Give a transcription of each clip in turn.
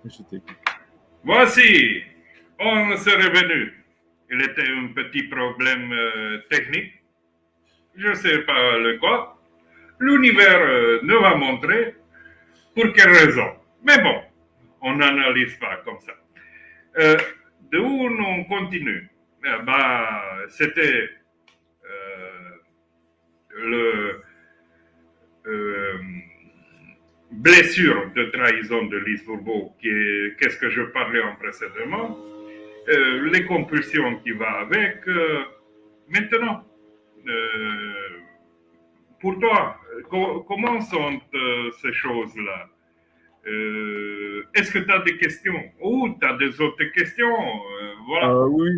J'étais. Voici, on s'est revenu. Il était un petit problème technique. Je ne sais pas le quoi. L'univers ne va montrer pour quelle raison. Mais bon, on n'analyse pas comme ça. Euh, de où on continue? C'était le euh, blessure de trahison de Lise Bourbeau, qu'est-ce que je parlais en précédemment, les compulsions qui vont avec. Maintenant, pour toi, comment sont ces choses-là? Est-ce que tu as des questions ou tu as des autres questions? Voilà. Oui,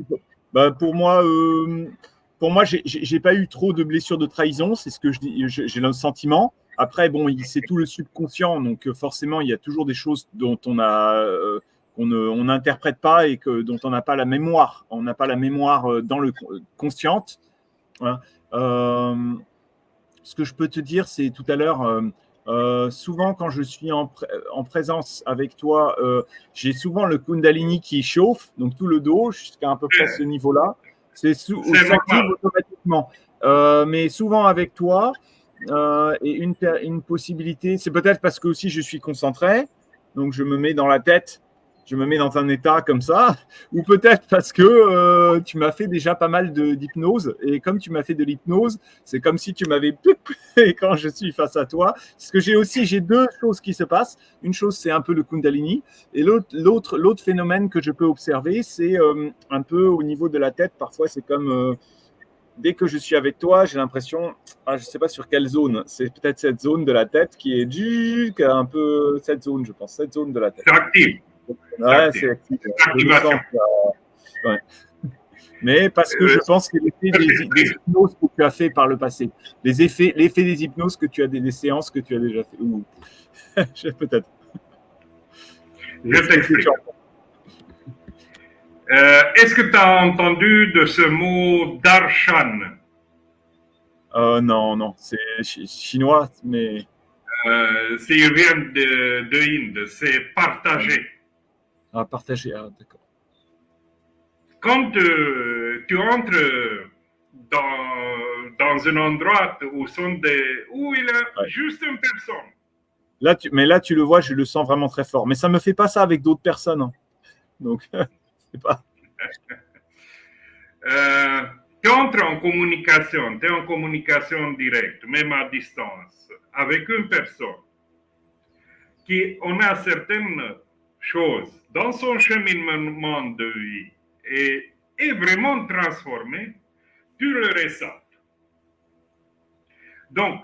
bah, pour moi, j'ai pas eu trop de blessures de trahison, c'est ce que je dis, j'ai le sentiment. Après, bon, c'est tout le subconscient, donc forcément, il y a toujours des choses dont on n'interprète pas et dont on n'a pas la mémoire. On n'a pas la mémoire dans le consciente. Hein. Ce que je peux te dire, c'est tout à l'heure, souvent quand je suis en présence avec toi, j'ai souvent le Kundalini qui chauffe, donc tout le dos jusqu'à à peu près ce niveau-là. C'est S'active normal. automatiquement. Mais souvent avec toi, et une possibilité, c'est peut-être parce que aussi je suis concentré, donc je me mets dans la tête, je me mets dans un état comme ça, ou peut-être parce que tu m'as fait déjà pas mal d'hypnose, et comme tu m'as fait de l'hypnose, c'est comme si tu m'avais et quand je suis face à toi. Parce que j'ai deux choses qui se passent. Une chose, c'est un peu le Kundalini, et l'autre phénomène que je peux observer, c'est un peu au niveau de la tête. Parfois, c'est comme dès que je suis avec toi, j'ai l'impression, je ne sais pas sur quelle zone, c'est peut-être cette zone de la tête qui est qui a un peu cette zone, je pense, cette zone de la tête. C'est actif. C'est Ouais, actif. c'est actif. Je le Activation. sens. Ouais. Mais parce que je pense que l'effet des hypnoses que tu as fait par le passé, l'effet des hypnoses que tu as des séances que tu as déjà fait, ou peut-être. Je t'explique. Est-ce que tu as entendu de ce mot darshan? Non, non, c'est chinois, mais. Il vient de Inde, c'est partager. Partager, d'accord. Quand tu entres dans un endroit où il y a Ouais. juste une personne. Mais là, tu le vois, je le sens vraiment très fort. Mais ça me fait pas ça avec d'autres personnes. Hein. Donc, c'est pas. Tu entres tu es en communication directe, même à distance, avec une personne qui en a certaines choses dans son cheminement de vie et est vraiment transformé, tu le ressens. Donc,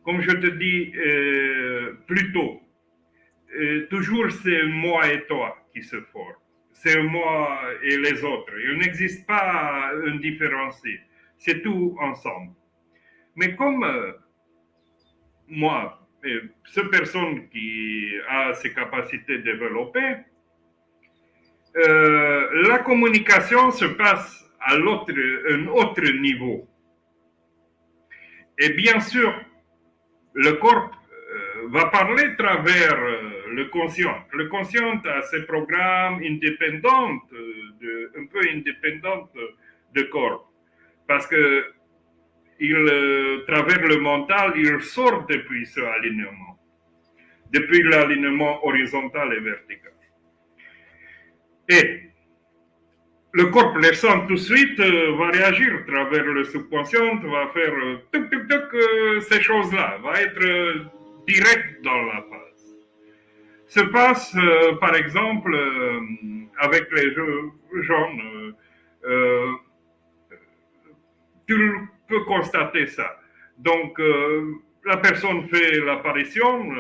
comme je te dis plus tôt, toujours c'est moi et toi qui se forment. C'est moi et les autres. Il n'existe pas un différencié. C'est tout ensemble. Mais comme moi, cette personne qui a ses capacités développées, la communication se passe à un autre niveau. Et bien sûr, le corps va parler à travers le conscient. Le conscient a ses programmes indépendants, un peu indépendants de corps. Parce que travers le mental, il sort depuis ce alignement, depuis l'alignement horizontal et vertical. Et le corps, les sent tout de suite, va réagir à travers le subconscient, va faire ces choses-là, va être direct dans la phase. Se passe, par exemple, avec les jeunes, tu peux constater ça. Donc, la personne fait l'apparition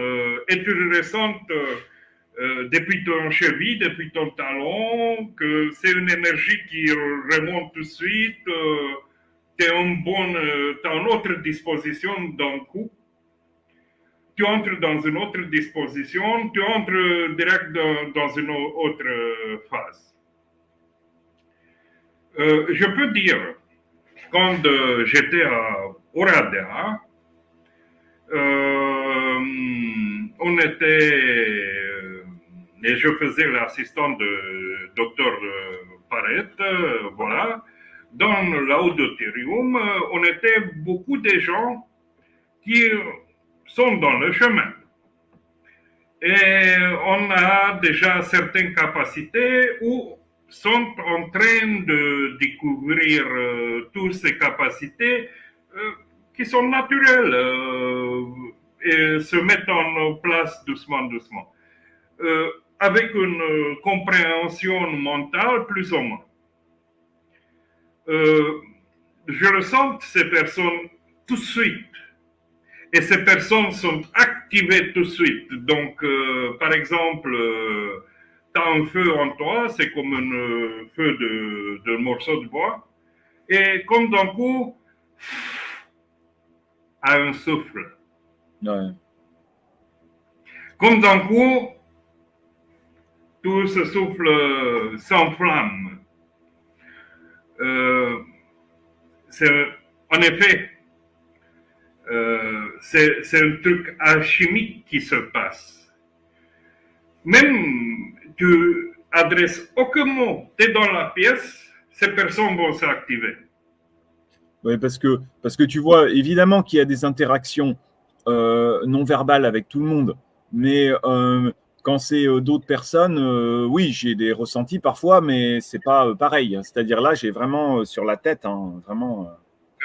et tu le ressens depuis ton cheville, depuis ton talon, que c'est une énergie qui remonte tout de suite. Tu as une autre disposition d'un coup. Tu entres dans une autre disposition, tu entres direct dans une autre phase. Je peux dire, quand j'étais à Oradea, on était et je faisais l'assistant de docteur Paret, voilà. Dans l'auditorium, on était beaucoup de gens qui sont dans le chemin. Et on a déjà certaines capacités ou sont en train de découvrir toutes ces capacités qui sont naturelles et se mettent en place doucement, doucement. Avec une compréhension mentale plus ou moins. Je ressens ces personnes tout de suite. Et ces personnes sont activées tout de suite. Donc, par exemple, tu as un feu en toi, c'est comme un feu de morceau de bois. Et comme d'un coup, à un souffle. Ouais. Comme d'un coup, tout ce souffle s'enflamme. En effet, c'est un truc alchimique qui se passe. Même tu adresses aucun mot, tu es dans la pièce, ces personnes vont s'activer. Oui, parce que tu vois, évidemment qu'il y a des interactions non verbales avec tout le monde, mais quand c'est d'autres personnes, oui, j'ai des ressentis parfois, mais c'est pas pareil. C'est-à-dire là, j'ai vraiment sur la tête, hein, vraiment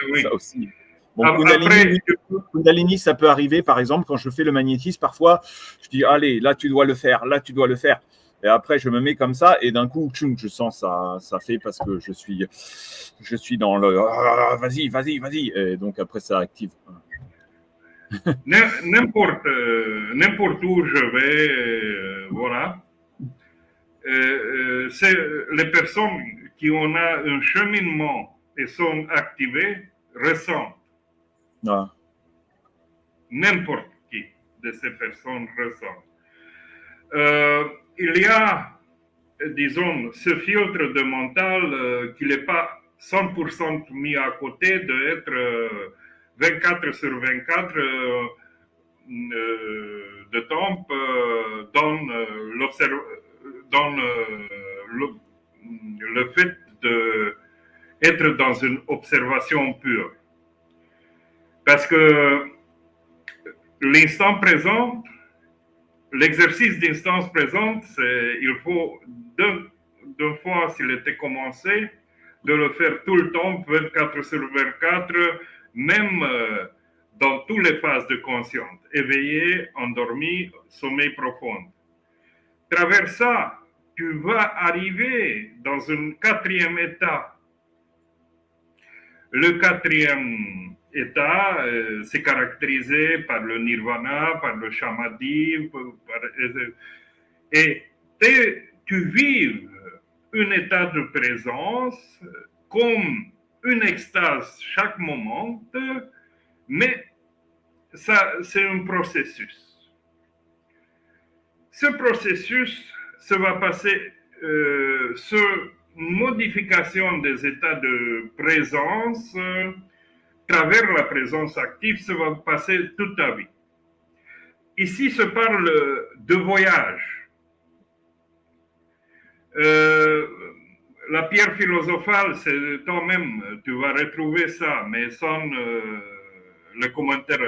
Oui. ça aussi. Bon, Kundalini, oui, Kundalini, ça peut arriver, par exemple, quand je fais le magnétisme, parfois, je dis, allez, là, tu dois le faire, là, tu dois le faire. Et après, je me mets comme ça, et d'un coup, tchoum, je sens ça fait parce que je suis dans le vas-y, vas-y, vas-y. Et donc après, ça active. N'importe où je vais, voilà. C'est les personnes qui ont un cheminement et sont activées ressentent. Ouais. N'importe qui de ces personnes ressent. Il y a, disons, ce filtre de mental qui n'est pas 100% mis à côté d'être 24 sur 24 de temps dans le fait d'être dans une observation pure. Parce que l'instant présent, l'exercice d'instant présente, il faut deux fois s'il était commencé, de le faire tout le temps, 24 sur 24, même dans toutes les phases de conscience, éveillé, endormi, sommeil profond. Travers ça, tu vas arriver dans un quatrième état. Le quatrième état, c'est caractérisé par le nirvana, par le samadhi, et tu vives un état de présence comme une extase chaque moment, mais ça, c'est un processus. Ce processus, ça va passer sur modification des états de présence, travers la présence active, ça va passer toute ta vie. Ici se parle de voyage. La pierre philosophale, c'est toi-même, tu vas retrouver ça, mais sans le commentaire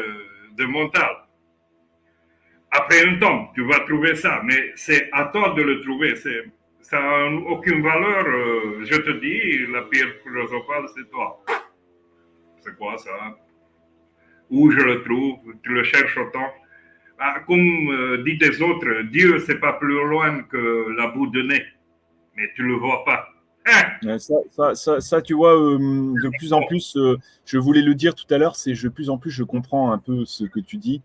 de mental. Après un temps, tu vas trouver ça, mais c'est à toi de le trouver. Ça n'a aucune valeur. Je te dis, la pierre philosophale, c'est toi. C'est quoi ça? Où je le trouve? Tu le cherches autant. Comme dit les autres, Dieu, c'est pas plus loin que la bout de nez, mais tu le vois pas. Hein? Ça, tu vois, de plus en plus, je voulais le dire tout à l'heure, c'est de plus en plus, je comprends un peu ce que tu dis.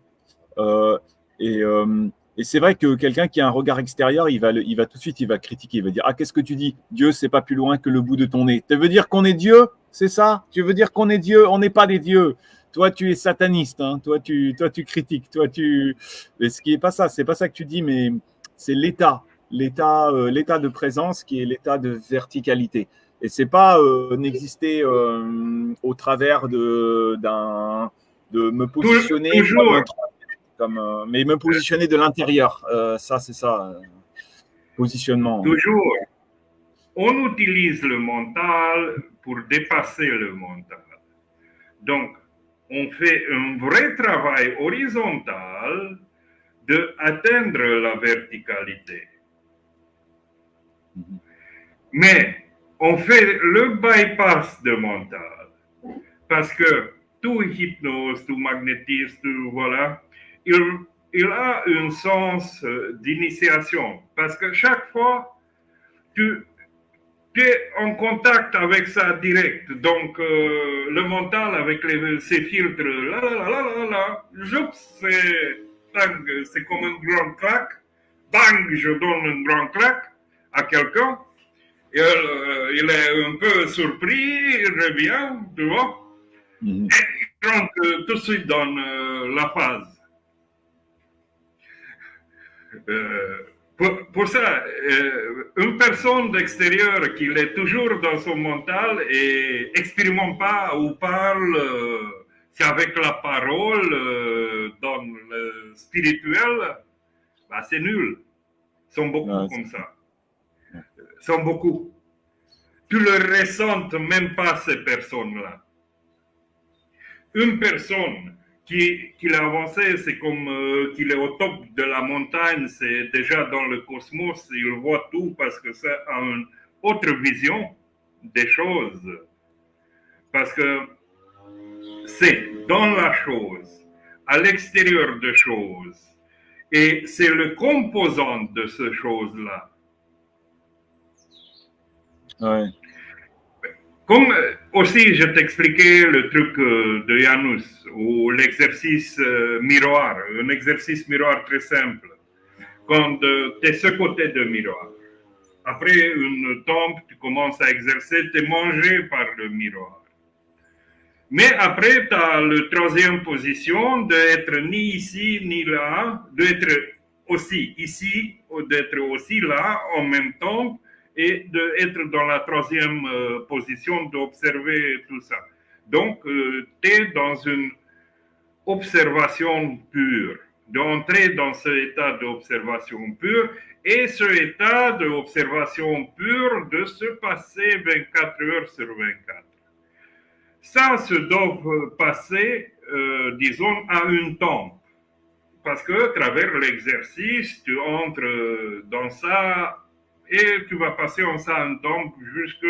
Et c'est vrai que quelqu'un qui a un regard extérieur, il va tout de suite, il va critiquer, il va dire, ah, qu'est-ce que tu dis? Dieu, c'est pas plus loin que le bout de ton nez. Tu veux dire qu'on est Dieu? C'est ça? Tu veux dire qu'on est Dieu? On n'est pas des dieux. Toi, tu es sataniste, hein. Toi, tu critiques. Mais ce qui est pas ça, c'est pas ça que tu dis, mais c'est l'état de présence qui est l'état de verticalité. Et c'est pas n'exister au travers de me positionner toujours. mais me positionner de l'intérieur. Ça, c'est ça. positionnement. Toujours, on utilise le mental pour dépasser le mental. Donc, on fait un vrai travail horizontal d'atteindre la verticalité. Mais on fait le bypass de mental parce que tout hypnose, tout magnétisme, tout, voilà, il a un sens d'initiation parce que chaque fois, tu es en contact avec ça direct. Donc, le mental avec ses filtres, c'est comme une grande claque. Bang, je donne une grande claque à quelqu'un. Il est un peu surpris, il revient, tu vois. Et il rentre tout de suite dans la phase. Pour ça, une personne d'extérieur qui est toujours dans son mental et n'expérimente pas ou parle, c'est avec la parole, dans le spirituel, bah, c'est nul. Ils sont beaucoup comme ça. Ils sont beaucoup. Tu le ressens même pas, ces personnes-là. Une personne qui a avancé, c'est comme qu'il est au top de la montagne, c'est déjà dans le cosmos, il voit tout parce que c'est une autre vision des choses. Parce que c'est dans la chose, à l'extérieur de choses, et c'est le composant de ces choses-là. Ouais. Comme aussi, je t'expliquais le truc de Janus, ou l'exercice miroir, un exercice miroir très simple. Quand tu es ce côté de miroir, après une tombe, tu commences à exercer, tu es mangé par le miroir. Mais après, tu as la troisième position d'être ni ici ni là, d'être aussi ici ou d'être aussi là en même temps, et d'être dans la troisième position d'observer tout ça. Donc, tu es dans une observation pure, d'entrer dans cet état d'observation pure, et ce état d'observation pure de se passer 24 heures sur 24. Ça se doit passer, disons, à une tombe. Parce que à travers l'exercice, tu entres dans ça et tu vas passer en ça un temps jusque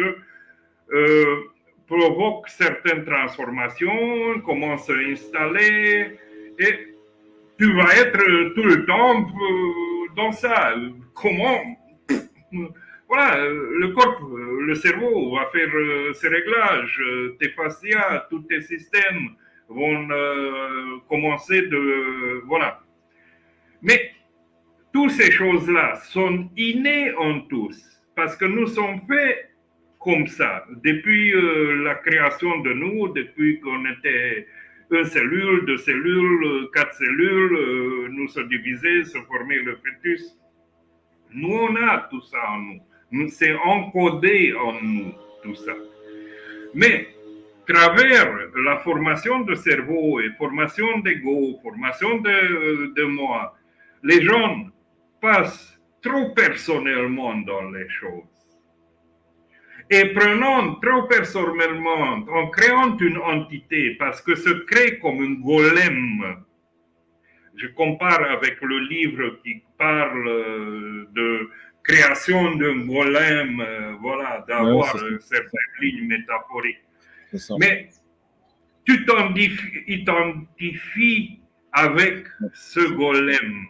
provoque certaines transformations, commence à installer et tu vas être tout le temps dans ça. Comment? Voilà, le corps, le cerveau va faire ses réglages, tes fascias, tous tes systèmes vont commencer de... Voilà. Mais toutes ces choses-là sont innées en tous, parce que nous sommes faits comme ça. Depuis la création de nous, depuis qu'on était une cellule, deux cellules, quatre cellules, nous sommes divisés, se former le fœtus. Nous, on a tout ça en nous. C'est encodé en nous, tout ça. Mais, travers la formation de cerveau et formation d'ego, formation de moi, les gens passent trop personnellement dans les choses. Et prenant trop personnellement, en créant une entité, parce que se crée comme un golem. Je compare avec le livre qui parle de création d'un golem, voilà, d'avoir certaines lignes métaphoriques. Mais tu t'identifies avec ce golem.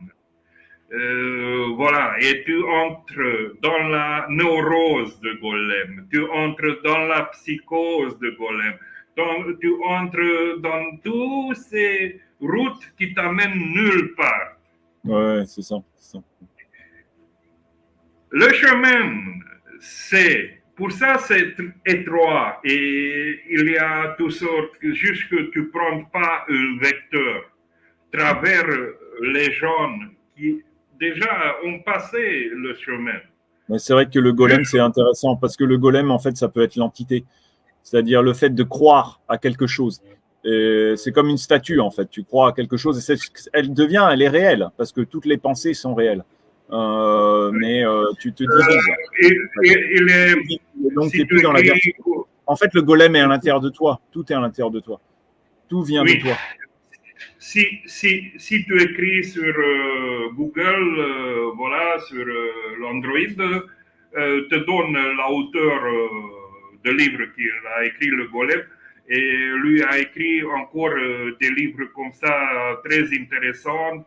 Voilà, et tu entres dans la neurose de golem, tu entres dans la psychose de golem, tu entres dans toutes ces routes qui t'amènent nulle part. Ouais, c'est ça. Le chemin, pour ça c'est étroit et il y a toutes sortes, juste que tu ne prends pas un vecteur travers les gens qui déjà ont passé le chemin. Mais c'est vrai que le golem, c'est intéressant parce que le golem, en fait, ça peut être l'entité. C'est-à-dire le fait de croire à quelque chose. C'est comme une statue, en fait. Tu crois à quelque chose et elle est réelle parce que toutes les pensées sont réelles. mais tu te diriges. Donc, tu n'es plus dans la version. En fait, le golem est à l'intérieur de toi. Tout est à l'intérieur de toi. Tout vient de toi. Si tu écris sur Google, voilà, sur l'Android, te donne l'auteur de livre qu'il a écrit, le golem, et lui a écrit encore des livres comme ça très intéressants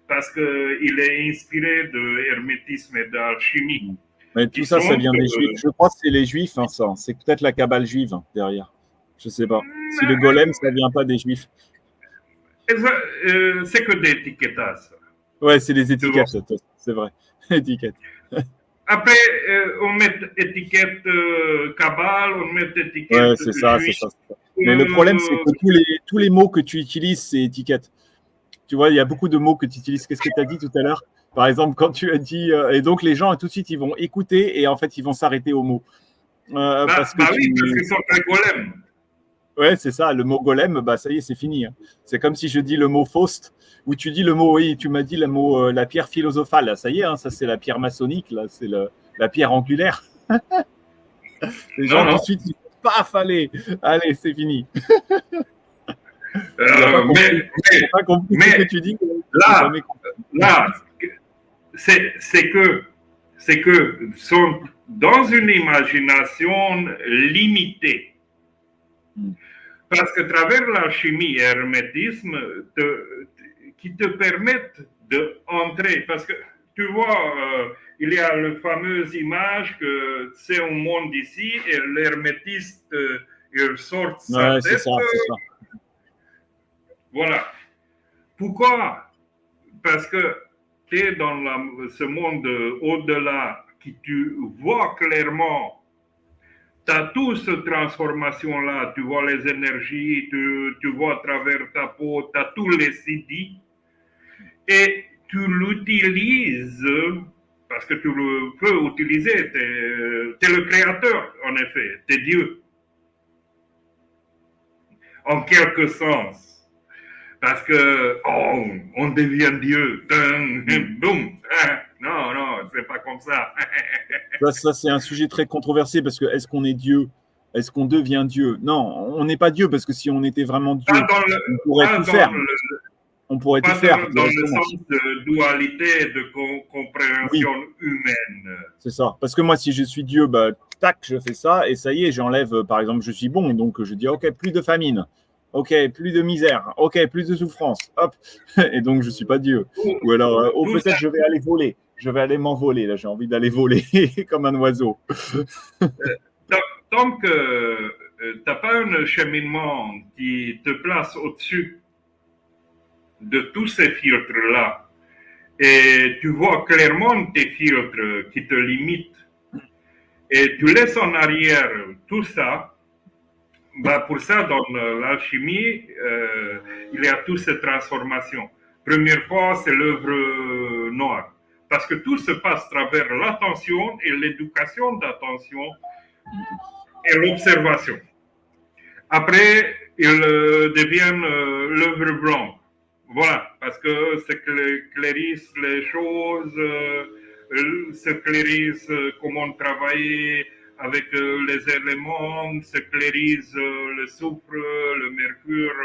parce qu'il est inspiré de hermétisme et d'alchimie. Mais tout ça, ça vient des Juifs. Je crois que c'est les Juifs, hein, ça. C'est peut-être la Kabbale juive derrière. Je sais pas. Si le golem, ça vient pas des Juifs. C'est que des étiquettes. Ouais, c'est les étiquettes, c'est vrai. Étiquettes. Après, on met étiquette Kabbale, on met étiquette. Ouais, c'est ça, c'est ça. Mais le problème, c'est que tous les mots que tu utilises, c'est étiquette. Tu vois, il y a beaucoup de mots que tu utilises. Qu'est-ce que tu as dit tout à l'heure? Par exemple, quand tu as dit. Et donc, les gens, tout de suite, ils vont écouter et en fait, ils vont s'arrêter au mot. Oui, parce qu'ils sont très golem. Ouais, c'est ça. Le mot golem, bah, ça y est, c'est fini. Hein. C'est comme si je dis le mot Faust, ou tu dis le mot, oui, tu m'as dit le mot, la pierre philosophale. Ça y est, hein, ça, c'est la pierre maçonnique, là, c'est la pierre angulaire. Les gens, tout de suite, ils disent, paf, allez, c'est fini. Pas compris ce que tu dis. Là, c'est que sont dans une imagination limitée. Parce que travers l'alchimie et l'hermétisme qui te permettent d'entrer, parce que tu vois, il y a la fameuse image que c'est un monde ici et l'hermétiste, il sort sa tête. C'est ça. Voilà. Pourquoi? Parce que tu es dans ce monde au-delà qui tu vois clairement. Tu as toute cette transformation-là, tu vois les énergies, tu vois à travers ta peau, tu as tous les CD et tu l'utilises parce que tu le peux utiliser, tu es le créateur en effet, tu es Dieu. En quelque sens. Parce que, on devient Dieu, boum, non, c'est pas comme ça. Ça, c'est un sujet très controversé parce que est-ce qu'on est Dieu? Est-ce qu'on devient Dieu? Non, on n'est pas Dieu parce que si on était vraiment Dieu, on pourrait tout faire. On pourrait tout faire. Dans le sens de dualité, de compréhension humaine. C'est ça. Parce que moi, si je suis Dieu, bah, tac, je fais ça et ça y est, j'enlève, par exemple, je suis bon, donc je dis, ok, plus de famine. Ok, plus de misère. Ok, plus de souffrance. Hop. Et donc, je ne suis pas Dieu. Ou alors, peut-être je vais aller voler. Je vais aller m'envoler. Là, j'ai envie d'aller voler comme un oiseau. Tant que tu n'as pas un cheminement qui te place au-dessus de tous ces filtres-là, et tu vois clairement tes filtres qui te limitent, et tu laisses en arrière tout ça, bah pour ça, dans l'alchimie, il y a toutes ces transformations. Première fois, c'est l'œuvre noire. Parce que tout se passe à travers l'attention et l'éducation d'attention et l'observation. Après, ils deviennent l'œuvre blanche. Voilà, parce que ça clarisse les choses, ça clarisse comment travailler avec les éléments, ça clarisse le soufre, le mercure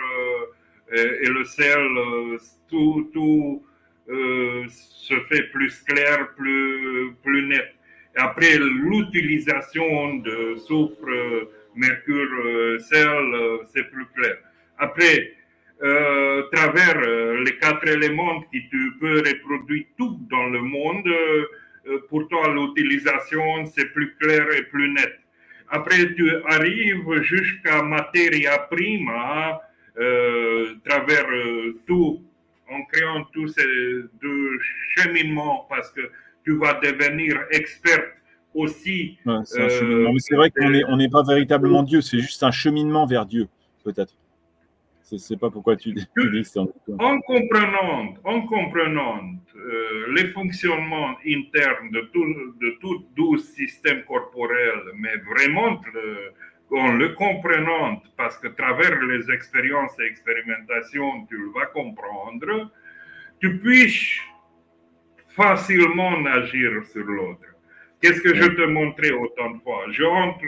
et le sel, tout se fait plus clair, plus net. Et après, l'utilisation de soufre, mercure, sel, c'est plus clair. Après, travers les 4 éléments qui tu peux reproduire tout dans le monde, pour toi l'utilisation c'est plus clair et plus net. Après tu arrives jusqu'à matière prima, travers tout, en créant tous ces deux cheminements, parce que tu vas devenir expert aussi. Ouais, c'est un cheminement. Mais c'est vrai qu'on n'est pas véritablement Dieu, c'est juste un cheminement vers Dieu, peut-être. Je ne sais pas pourquoi tu dis ça. En comprenant les fonctionnements internes de tout 12 systèmes corporels, mais vraiment en le comprenant, parce que à travers les expériences et expérimentations, tu le vas comprendre, tu puisses facilement agir sur l'autre. Qu'est-ce que je te montrais autant de fois? Je rentre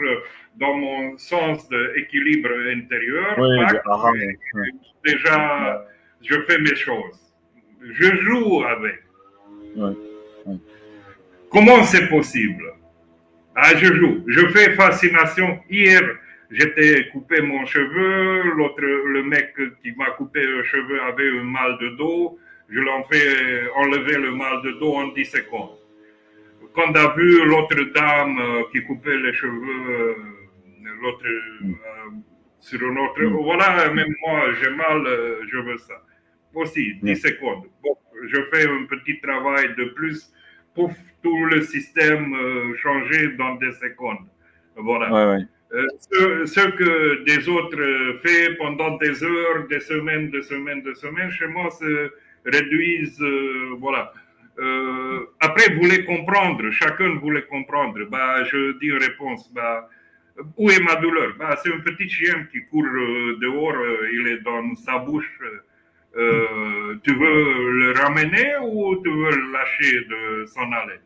dans mon sens d'équilibre intérieur, déjà, je fais mes choses. Je joue avec. Comment c'est possible? Ah, je joue. Je fais fascination. Hier, j'étais coupé mon cheveu. Le mec qui m'a coupé le cheveu avait un mal de dos. Je l'en fais enlever le mal de dos en 10 secondes. Quand on a vu l'autre dame qui coupait les cheveux, sur un autre, voilà, même moi, j'ai mal, je veux ça. Aussi, 10 secondes. Bon, je fais un petit travail de plus pour tout le système changer dans des secondes. Voilà. Ce que des autres font pendant des heures, des semaines, chez moi, se réduisent, voilà. Après, vous voulez comprendre, chacun voulait comprendre. Bah, je dis une réponse. Bah, où est ma douleur? Bah, c'est un petit chien qui court dehors, il est dans sa bouche. Tu veux le ramener ou tu veux le lâcher de s'en aller?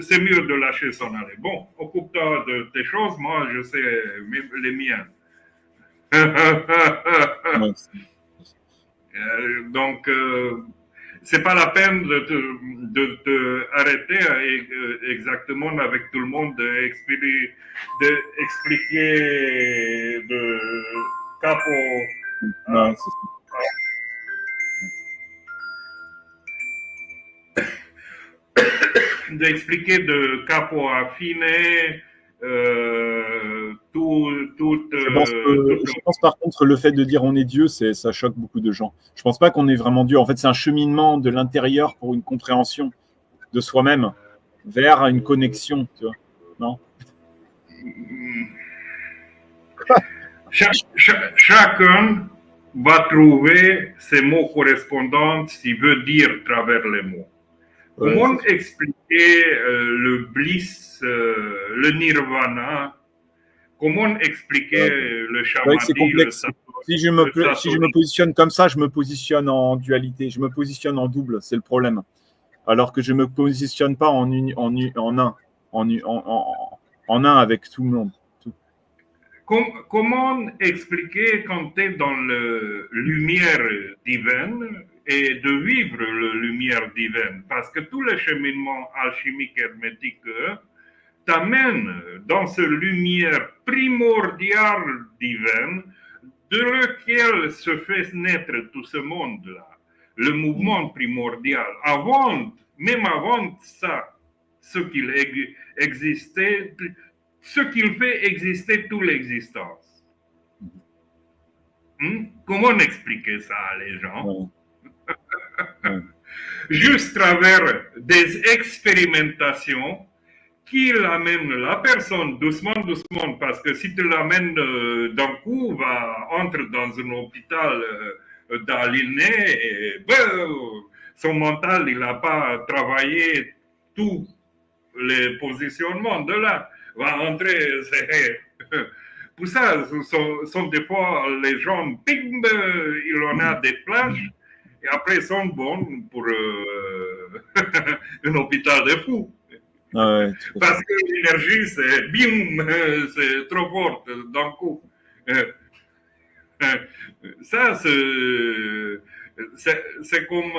C'est mieux de lâcher s'en aller. Bon, occupe-toi de tes choses, moi je sais les miens. Donc, c'est pas la peine de te arrêter exactement avec tout le monde, d'expliquer de capo. Non, d'expliquer de capo à fine je pense par contre le fait de dire on est Dieu, ça choque beaucoup de gens. Je pense pas qu'on est vraiment Dieu. En fait, c'est un cheminement de l'intérieur pour une compréhension de soi-même vers une connexion, tu vois. Non? Chacun va trouver ses mots correspondants s'il veut dire à travers les mots. Comment expliquer le bliss, le nirvana? Comment expliquer le shamadhi? C'est complexe. Si je me positionne comme ça, je me positionne en dualité, je me positionne en double, c'est le problème. Alors que je ne me positionne pas en un avec tout le monde. Comment expliquer quand tu es dans la lumière divine et de vivre la lumière divine? Parce que tout le cheminement alchimique hermétique t'amène dans cette lumière primordiale divine de laquelle se fait naître tout ce monde-là, le mouvement primordial. Même avant ça, ce qu'il existait, ce qu'il fait exister toute l'existence. Comment expliquer ça à les gens? Juste à travers des expérimentations qui l'amènent la personne doucement, parce que si tu l'amènes d'un coup, entre dans un hôpital d'aliné, son mental, il n'a pas travaillé tous les positionnements de là. Va entrer, pour ça, sont des fois les gens, ping, il en a des flashs, et après ils sont bons pour un hôpital de fous. Parce que l'énergie, c'est bim, c'est trop fort d'un coup. Ça, c'est comme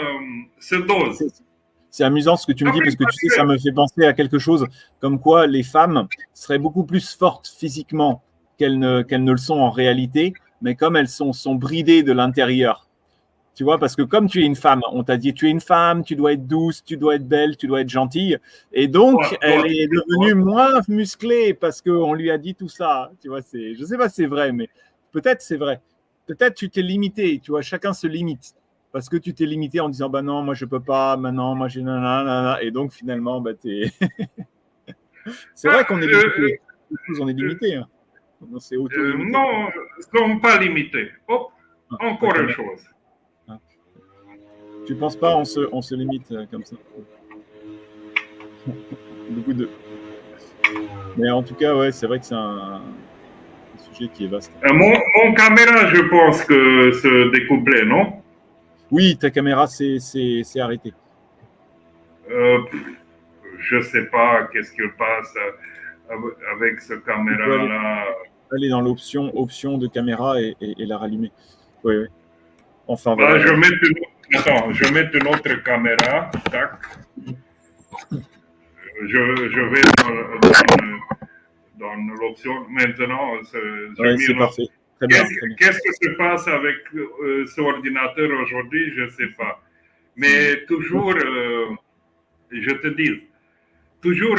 ce dose. C'est amusant ce que tu me dis parce que tu sais, ça me fait penser à quelque chose comme quoi les femmes seraient beaucoup plus fortes physiquement qu'elles ne le sont en réalité, mais comme elles sont bridées de l'intérieur. Tu vois, parce que comme tu es une femme, on t'a dit tu es une femme, tu dois être douce, tu dois être belle, tu dois être gentille. Et donc, elle est devenue moins musclée parce qu'on lui a dit tout ça. Tu vois, je ne sais pas si c'est vrai, mais peut-être c'est vrai. Peut-être tu t'es limité, tu vois, chacun se limite. Parce que tu t'es limité en disant, bah non, moi je peux pas, maintenant, moi j'ai nanana, et donc finalement, bah t'es. C'est vrai qu'on est limité. On est limité. Hein. Non, ils ne sont pas limités. Hop, encore une chose. Tu ne penses pas on se limite comme ça? Beaucoup de. Mais en tout cas, ouais, c'est vrai que c'est un sujet qui est vaste. Mon caméra, je pense que se découplait, non? Oui, ta caméra s'est arrêtée. Je ne sais pas qu'est-ce qu'il passe avec ce caméra-là. Aller dans option de caméra et la rallumer. Oui, oui. Enfin, Bah, voilà. je mets une autre caméra. Tac. Je vais dans l'option. Maintenant, Ouais, c'est parfait. Très bien, très bien. Qu'est-ce qui se passe avec ce ordinateur aujourd'hui? Je ne sais pas. Mais toujours, je te dis, toujours,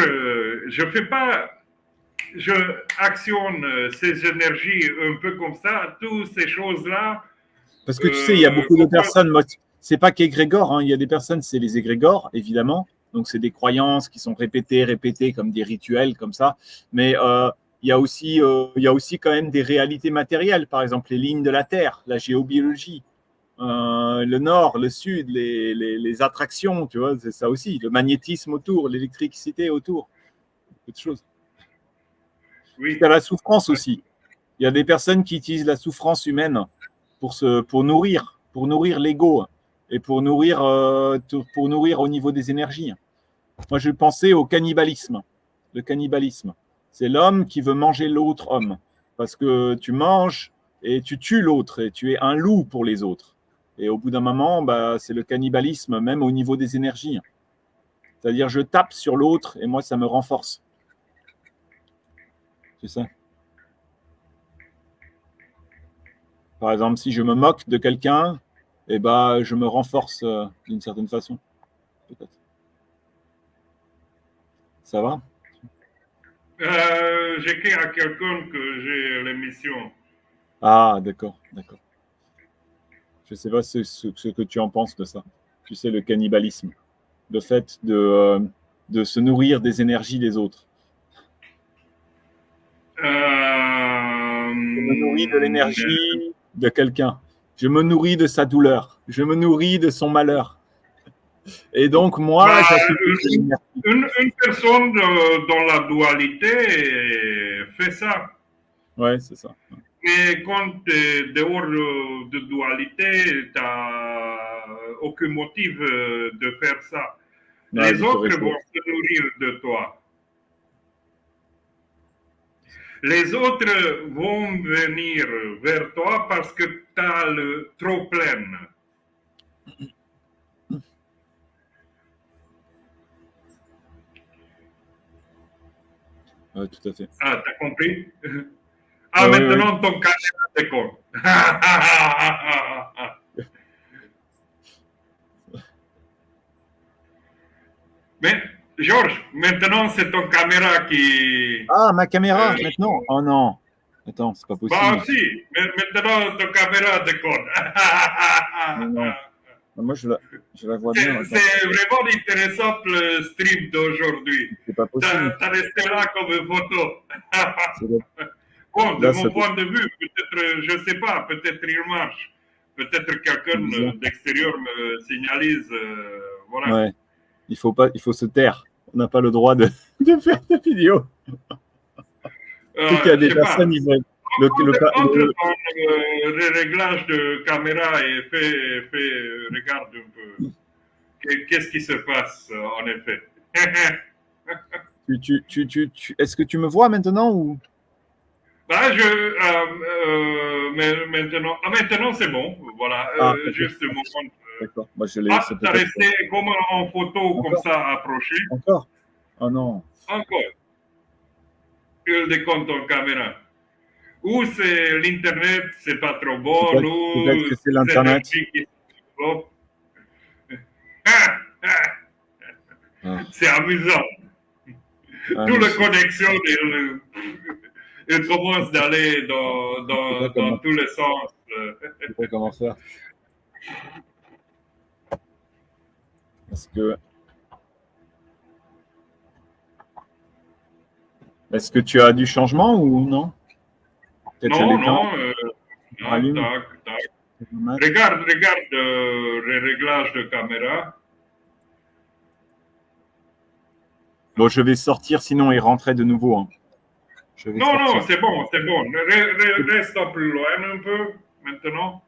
je actionne ces énergies un peu comme ça, toutes ces choses-là. Parce que tu sais, il y a beaucoup de personnes, c'est pas qu'égrégore, hein, il y a des personnes, c'est les égrégores, évidemment. Donc, c'est des croyances qui sont répétées comme des rituels, comme ça. Mais il y a aussi quand même des réalités matérielles, par exemple les lignes de la Terre, la géobiologie, le nord, le sud, les attractions, tu vois, c'est ça aussi, le magnétisme autour, l'électricité autour, beaucoup de choses. Oui. Il y a la souffrance aussi. Il y a des personnes qui utilisent la souffrance humaine pour nourrir l'ego et pour nourrir au niveau des énergies. Moi, je pensais au cannibalisme. Le cannibalisme, c'est l'homme qui veut manger l'autre homme parce que tu manges et tu tues l'autre et tu es un loup pour les autres. Et au bout d'un moment, bah, c'est le cannibalisme même au niveau des énergies. C'est-à-dire, je tape sur l'autre et moi, ça me renforce. C'est ça. Par exemple, si je me moque de quelqu'un, eh ben, je me renforce d'une certaine façon. Peut-être. Ça va? J'écris à quelqu'un que j'ai l'émission. Ah, d'accord, d'accord. Je ne sais pas ce que tu en penses de ça. Tu sais, le cannibalisme. Le fait de se nourrir des énergies des autres. Je me nourris de l'énergie de quelqu'un. Je me nourris de sa douleur. Je me nourris de son malheur. Et donc, moi, une personne dans la dualité fait ça. Ouais, c'est ça. Mais quand tu es dehors de dualité, tu n'as aucun motif de faire ça. Ouais, Les autres vont se nourrir de toi. Les autres vont venir vers toi parce que tu as le trop plein. Oui, tout à fait. Ah, t'as compris? Ah, maintenant, ton caméra déconne. Mais, Georges, maintenant, c'est ton caméra qui... Ah, ma caméra, maintenant? Oh non. Attends, c'est pas possible. Bah, si. Mais maintenant, ton caméra déconne. Non. Moi, je la vois bien. C'est vraiment intéressant le stream d'aujourd'hui. C'est pas possible. T'as resté là comme une photo. Bon, de Là, mon point de vue, peut-être, je sais pas, peut-être il marche. Peut-être quelqu'un d'extérieur me signalise. Voilà. Ouais. Il faut se taire. On n'a pas le droit de faire de vidéo. Il y a des personnes, ils veulent. Entre dans le réglage de caméra et regarde un peu. Qu'est-ce qui se passe, en effet. Est-ce que tu me vois maintenant ou? Bah, maintenant c'est bon. Voilà, juste un moment. D'accord. Moi, je l'ai. T'as resté comme en photo, comme ça, approché. Encore? Oh non. Encore. Il décompte ton caméra. Ou c'est l'Internet, c'est pas trop bon, ou c'est l'Internet. C'est amusant. Toutes les connexions, ils commencent d'aller dans tous les sens. Je sais pas comment faire. Est-ce que tu as du changement ou non? Non, tac. Regarde les réglages de caméra. Bon, je vais sortir, sinon il rentrait de nouveau. Hein. Non, c'est bon. Reste plus loin un peu, maintenant.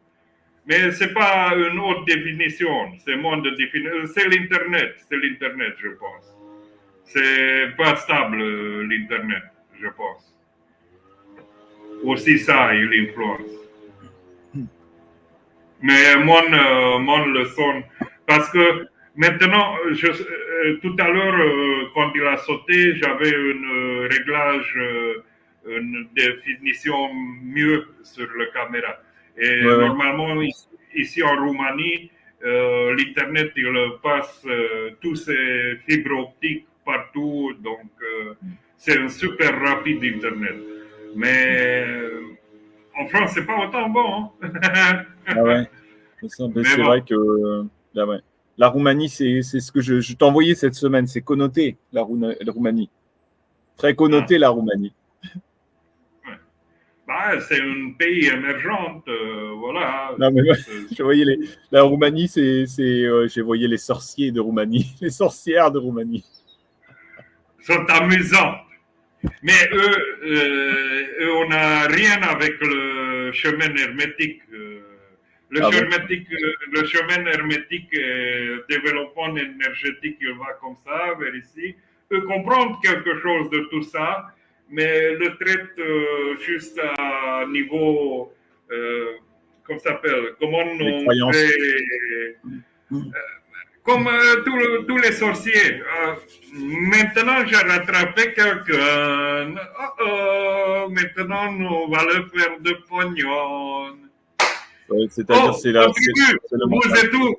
Mais c'est pas une haute définition, c'est moins de définition. C'est l'Internet, je pense. C'est pas stable, l'Internet, je pense. Aussi ça, il influence. Mais mon leçon, parce que maintenant, tout à l'heure, quand il a sauté, j'avais un réglage, une définition mieux sur la caméra. Et Ouais, ouais. normalement, ici en Roumanie, l'Internet, il passe tous ces fibres optiques partout, donc c'est un super rapide Internet. Mais en France, c'est pas autant bon. Hein? Ah ouais. Mais Mais c'est vrai bon. que là, ouais. La Roumanie, c'est ce que je t'ai envoyé cette semaine. C'est connoté, la Roumanie. Très Ah, connoté, la Roumanie. ouais. Bah, c'est un pays émergent, voilà. Non, mais ouais, C'est- je voyais la Roumanie, j'ai voyé les sorciers de Roumanie, les sorcières de Roumanie. sont amusants. Mais eux, on n'a rien avec le chemin hermétique. Ah bon? Le chemin hermétique, développement énergétique, il va comme ça, vers ici. Eux comprennent quelque chose de tout ça, mais le traitent juste à niveau, comment ça s'appelle, comment Les on croyances. fait comme tous les sorciers. Maintenant, j'ai rattrapé quelqu'un. Maintenant, on va le faire de pognon. Ouais, c'est-à-dire, Oh, contribue, c'est le vous mental. et tout.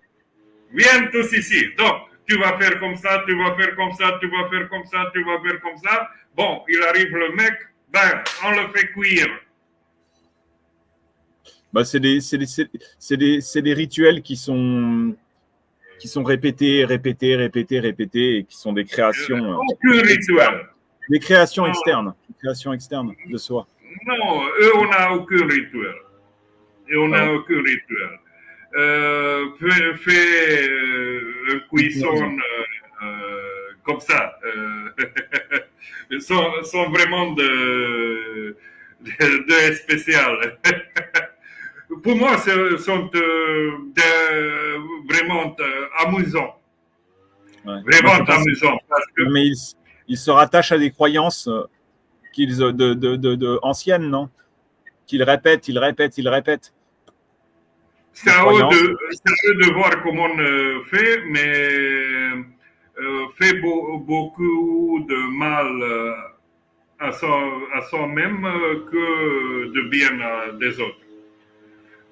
Viens tous ici. Donc, tu vas faire comme ça, tu vas faire comme ça, tu vas faire comme ça, tu vas faire comme ça. Bon, il arrive le mec, ben, on le fait cuire. Bah, c'est des rituels qui sont répétés, répétés, répétés, répétés, et qui sont des créations Aucun externes. rituel. Des créations Non, externes. Des créations externes de soi. non, eux, on n'a aucun rituel. Et on Ah n'a bon? aucun rituel. Fait Hypnose. cuisson comme ça. Sont vraiment de spécial. Pour moi, ce sont vraiment amusants. Ouais. Moi, je Vraiment pense, amusants. Parce que non, mais ils se rattachent à des croyances anciennes, non? Qu'ils répètent, ils répètent, ils répètent. c'est Des à, eux croyances. c'est à eux de voir comment on fait, mais fait beaucoup de mal à soi-même que de bien à des autres.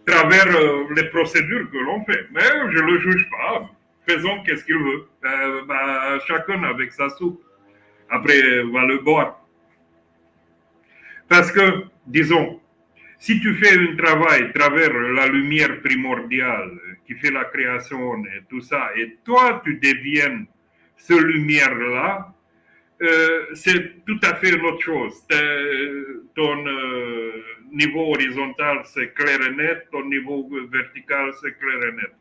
Travers les procédures que l'on fait. Mais je ne le juge pas. Faisons qu'est-ce qu'il veut. Chacun avec sa soupe. Après, va le boire. Parce que, disons, si tu fais un travail à travers la lumière primordiale qui fait la création et tout ça, et toi, tu deviens cette lumière-là, c'est tout à fait une autre chose. Ton niveau horizontal, c'est clair et net. Ton niveau vertical, c'est clair et net.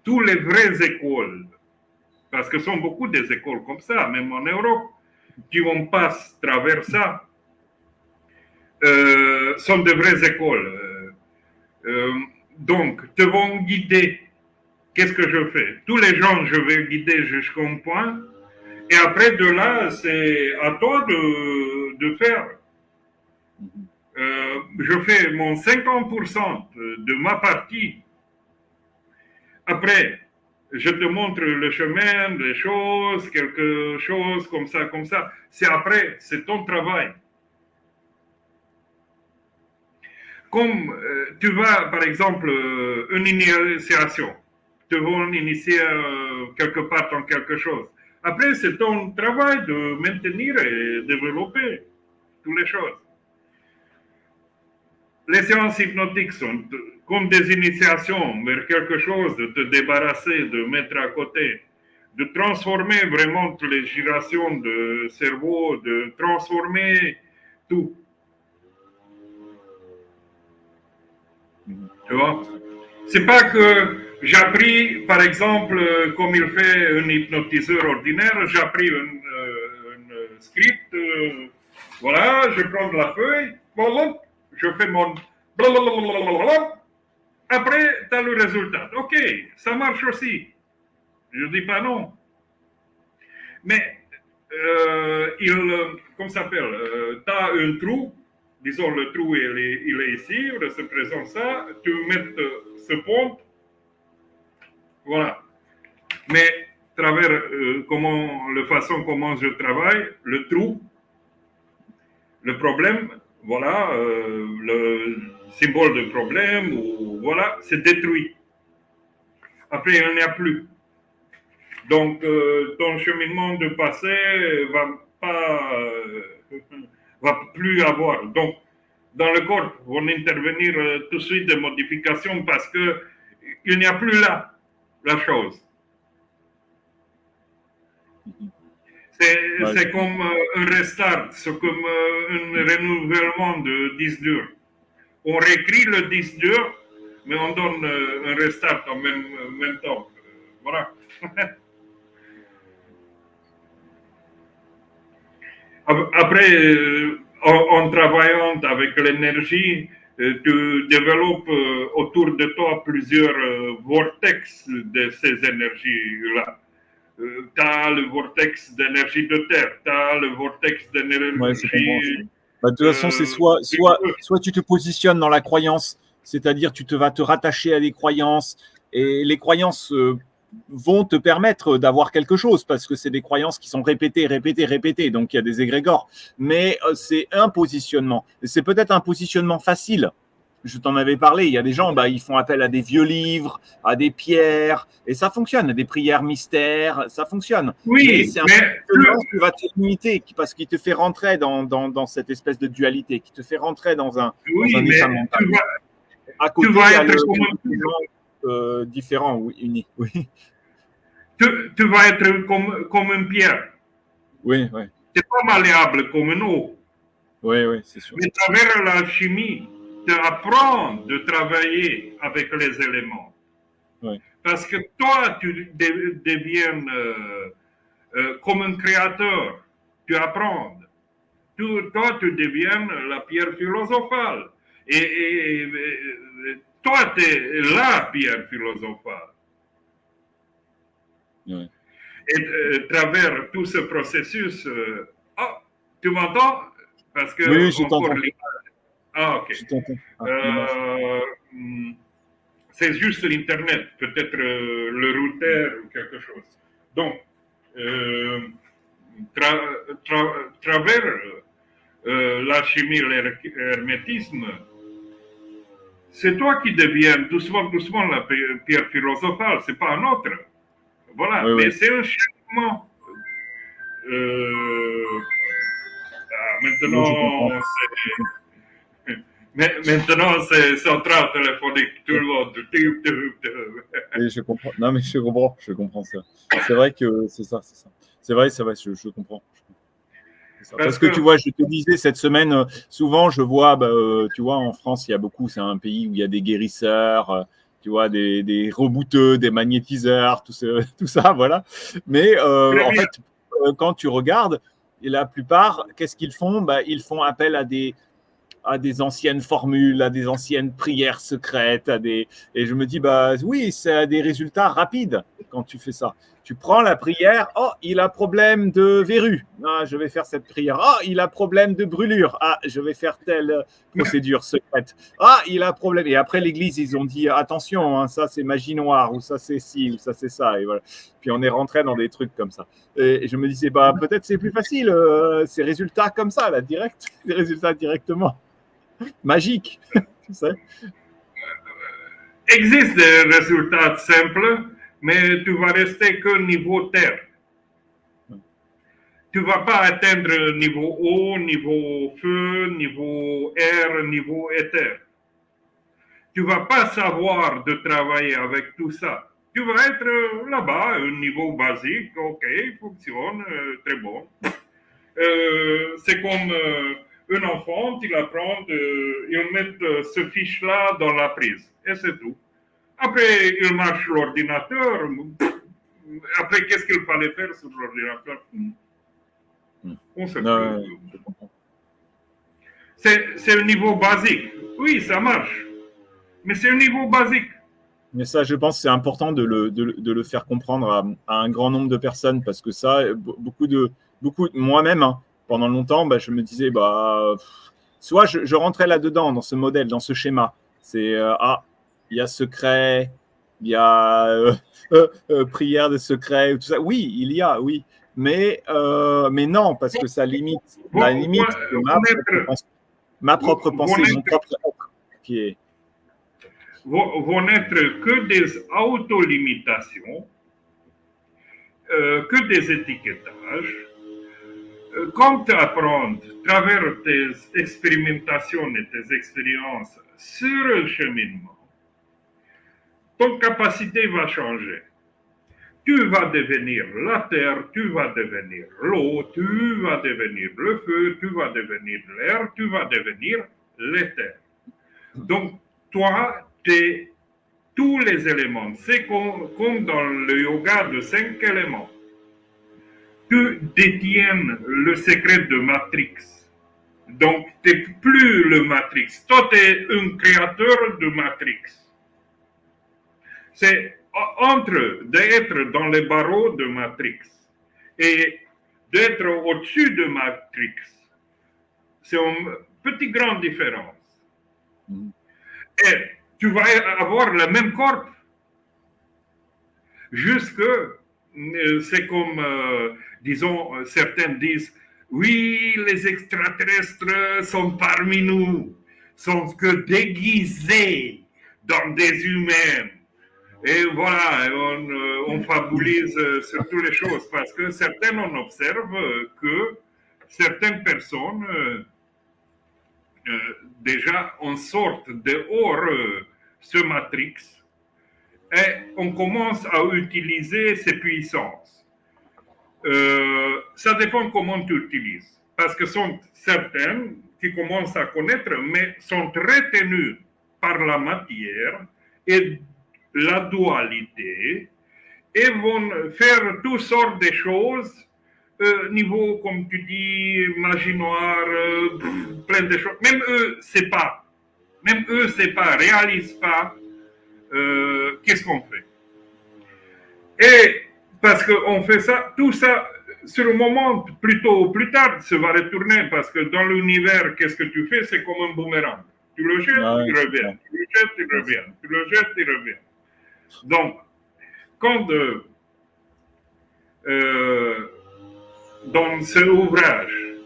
Tous les vraies écoles, parce que ce sont beaucoup des écoles comme ça, même en Europe, qui vont passer à travers ça, sont de vraies écoles. Donc, te vont guider. Qu'est-ce que je fais? Tous les gens, je vais guider jusqu'à un point. Et après, de là, c'est à toi de faire. Je fais mon 50% de ma partie. Après, je te montre le chemin, les choses, quelque chose comme ça, comme ça. C'est après, c'est ton travail. Comme tu vas, par exemple, une initiation, te vont initier quelque part dans quelque chose. Après, c'est ton travail de maintenir et développer toutes les choses. Les séances hypnotiques sont comme des initiations vers quelque chose, de te débarrasser, de mettre à côté, de transformer vraiment les gyrations de cerveau, de transformer tout. Tu vois? C'est pas que j'ai appris, par exemple, comme il fait un hypnotiseur ordinaire, j'ai appris un script, voilà, je prends la feuille, je fais mon blablabla, Après, tu as le résultat. OK, ça marche aussi. Je ne dis pas non. Mais, comment ça s'appelle, tu as un trou, disons le trou il est ici, on se présente ça, tu mets ce pont, voilà. Mais, travers la façon comment je travaille, le trou, le problème, voilà, le symbole de problème, ou voilà, c'est détruit. Après, il n'y a plus. Donc, ton cheminement de passé va plus avoir. Donc, dans le corps, vont intervenir tout de suite des modifications parce que il n'y a plus là la chose. C'est comme un restart, c'est comme un renouvellement de disque dur. On réécrit le disque dur, mais on donne un restart en même temps. Voilà. Après, en travaillant avec l'énergie, tu développes autour de toi plusieurs vortex de ces énergies-là. Tu as le vortex d'énergie de terre, tu as le vortex d'énergie. De toute façon, c'est soit tu te positionnes dans la croyance, c'est-à-dire tu vas te rattacher à des croyances, et les croyances vont te permettre d'avoir quelque chose, parce que c'est des croyances qui sont répétées, donc il y a des égrégores. Mais c'est un positionnement. C'est peut-être un positionnement facile. Je t'en avais parlé, il y a des gens, ils font appel à des vieux livres, à des pierres, et ça fonctionne, des prières mystères, ça fonctionne. Oui, mais c'est un positionnement qui va te limiter, parce qu'il te fait rentrer dans cette espèce de dualité, qui te fait rentrer dans un état mental. À côté, tu vas être différent ou uni. Oui. Tu vas être comme une pierre. Oui. Tu n'es pas malléable comme une eau. Oui, c'est sûr. Mais à travers la chimie, tu apprends de travailler avec les éléments. Oui. Parce que toi, tu deviens comme un créateur. Tu apprends. Toi, tu deviens la pierre philosophale. Et toi, tu es la pierre philosophale. Oui. Et à travers tout ce processus, tu m'entends? Parce que oui, je t'entends. Ah, ok. Je t'entends. C'est juste l'Internet, peut-être le routeur ou quelque chose. Donc, travers la chimie, l'hermétisme, c'est toi qui deviens doucement la pierre philosophale, c'est pas un autre. Voilà, mais c'est un cheminement. Maintenant, c'est central téléphonique, tout le monde. Oui, je comprends. Non, mais je comprends ça. C'est vrai que c'est ça. C'est vrai, je comprends. Parce que tu vois, je te disais cette semaine, souvent je vois, tu vois, en France, il y a beaucoup, c'est un pays où il y a des guérisseurs, tu vois, des rebouteux, des magnétiseurs, tout ça, voilà. Mais en fait, quand tu regardes, la plupart, qu'est-ce qu'ils font? Ils font appel à des anciennes formules, à des anciennes prières secrètes, et je me dis, oui, ça a des résultats rapides quand tu fais ça. Tu prends la prière, il a problème de verrue, je vais faire cette prière. Il a problème de brûlure, je vais faire telle procédure secrète. Il a problème. Et après, l'Église, ils ont dit, attention, ça c'est magie noire, ou ça c'est ci, ou ça c'est ça. Et voilà. Puis on est rentré dans des trucs comme ça. Et je me disais, peut-être c'est plus facile, ces résultats comme ça, là, direct, les résultats directement. Magique, tu sais. Existe des résultats simples, mais tu vas rester que niveau terre. Tu ne vas pas atteindre niveau eau, niveau feu, niveau air, niveau éther. Tu ne vas pas savoir de travailler avec tout ça. Tu vas être là-bas, un niveau basique, ok, fonctionne, très bon. C'est comme un enfant, il apprend, il met ce fiche-là dans la prise, et c'est tout. Après, il marche l'ordinateur. Après, qu'est-ce qu'il fallait faire sur l'ordinateur? On sait plus. C'est un niveau basique. Oui, ça marche. Mais c'est un niveau basique. Mais ça, je pense que c'est important de le faire comprendre à un grand nombre de personnes parce que ça, moi-même, hein, pendant longtemps, bah, je me disais, soit je rentrais là-dedans, dans ce modèle, dans ce schéma. C'est, il y a secret, il y a prière de secret, tout ça. Oui, il y a, oui. Mais non, parce que ça limite, la limite ma propre pensée, mon propre être qui est. Vont n'être que des autolimitations, que des étiquetages. Quand tu apprends, à travers tes expérimentations et tes expériences sur le cheminement, ton capacité va changer. Tu vas devenir la terre, tu vas devenir l'eau, tu vas devenir le feu, tu vas devenir l'air, tu vas devenir l'éther. Donc, toi, tu es tous les éléments. C'est comme dans le yoga de 5 éléments. Tu détiens le secret de Matrix. Donc, tu n'es plus le Matrix. Toi, tu es un créateur de Matrix. C'est entre d'être dans les barreaux de Matrix et d'être au-dessus de Matrix. C'est une petite grande différence. Et tu vas avoir le même corps. Jusque, c'est comme, disons, certains disent, oui, les extraterrestres sont parmi nous, sont que déguisés dans des humains. Et voilà, on fabulise sur toutes les choses parce que certains, on observe que certaines personnes, déjà, on sort dehors ce matrix et on commence à utiliser ces puissances. Ça dépend comment tu utilises. Parce que sont certaines qui commencent à connaître, mais sont retenues par la matière et la dualité et vont faire toutes sortes de choses, niveau, comme tu dis, magie noire, plein de choses. Même eux, c'est pas, réalisent pas qu'est-ce qu'on fait. Et parce qu'on fait ça, tout ça, sur le moment, plutôt ou plus tard, ça va retourner parce que dans l'univers, qu'est-ce que tu fais? C'est comme un boomerang. Tu le jettes, il revient. Tu le jettes, il revient. Tu le jettes, il revient. Donc, quand dans ce ouvrage,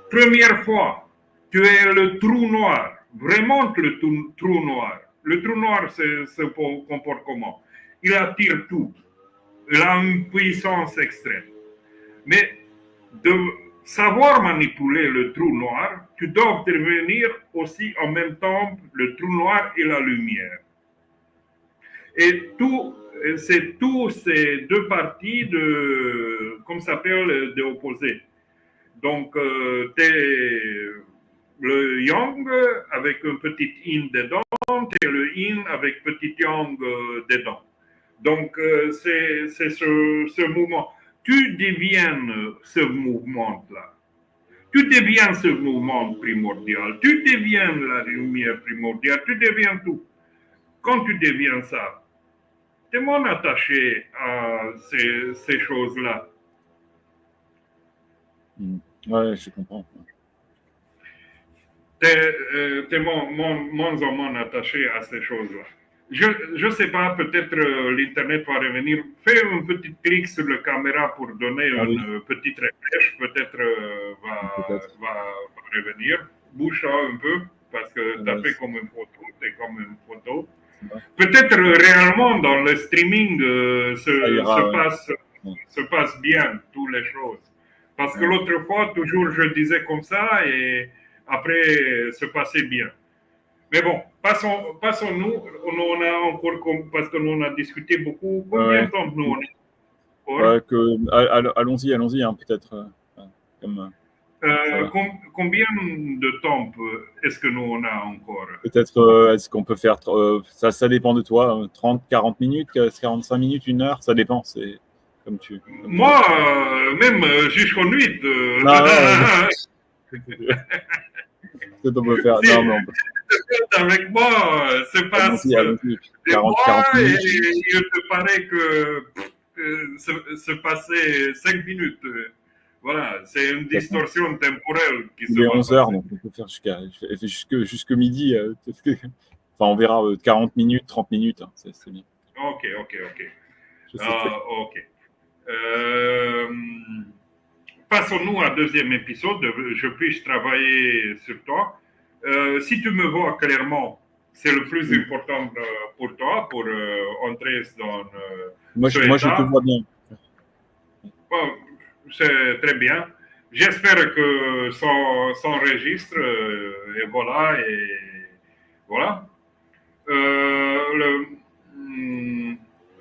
première fois, tu es le trou noir, vraiment le trou noir. Le trou noir se comporte comment? Il attire tout. Il a une puissance extrême. Mais de savoir manipuler le trou noir, tu dois devenir aussi en même temps le trou noir et la lumière. Et c'est tous ces deux parties de, comme ça s'appelle, de opposés. Donc, t'es le yang avec un petit yin dedans, et le yin avec petit yang dedans. Donc, c'est ce mouvement. Tu deviens ce mouvement-là. Tu deviens ce mouvement primordial. Tu deviens la lumière primordiale. Tu deviens tout. Quand tu deviens ça, tu es moins attaché à ces choses-là. Ouais, je comprends. Tu es moins attaché à ces choses-là. Je ne sais pas, peut-être l'Internet va revenir. Fais un petit clic sur la caméra pour donner une petite refresh. Peut-être va revenir. Bouge ça un peu, parce que tu as fait comme une photo. C'est comme une photo. Peut-être réellement dans le streaming se passe bien toutes les choses. Parce que l'autre fois, toujours je disais comme ça et après se passait bien. Mais bon, passons-nous. On a encore, parce que nous on a discuté beaucoup. Combien de temps nous on est allons-y, hein, peut-être. Combien de temps est-ce que nous on a encore? Peut-être, est-ce qu'on peut faire, ça dépend de toi, 30, 40 minutes, 45 minutes, 1 heure, ça dépend, c'est comme tu... Moi, même jusqu'aux nuit. Peut-être on peut faire... Non, avec moi se passe allons-y. des 40 mois et minutes. il te paraît que se passer 5 minutes. Voilà, c'est une distorsion temporelle qui se Il est va 11 heures, passer. donc on peut faire jusque midi. Enfin, on verra 40 minutes, 30 minutes. Hein, c'est bien. Ok. Je sais très bien. Ok. Euh, Passons-nous à deuxième épisode. Je puisse travailler sur toi. Si tu me vois clairement, c'est le plus important pour toi, pour entrer dans ce Moi, je te état. vois bien. Bon, c'est très bien. J'espère que s'enregistre et voilà. Voilà.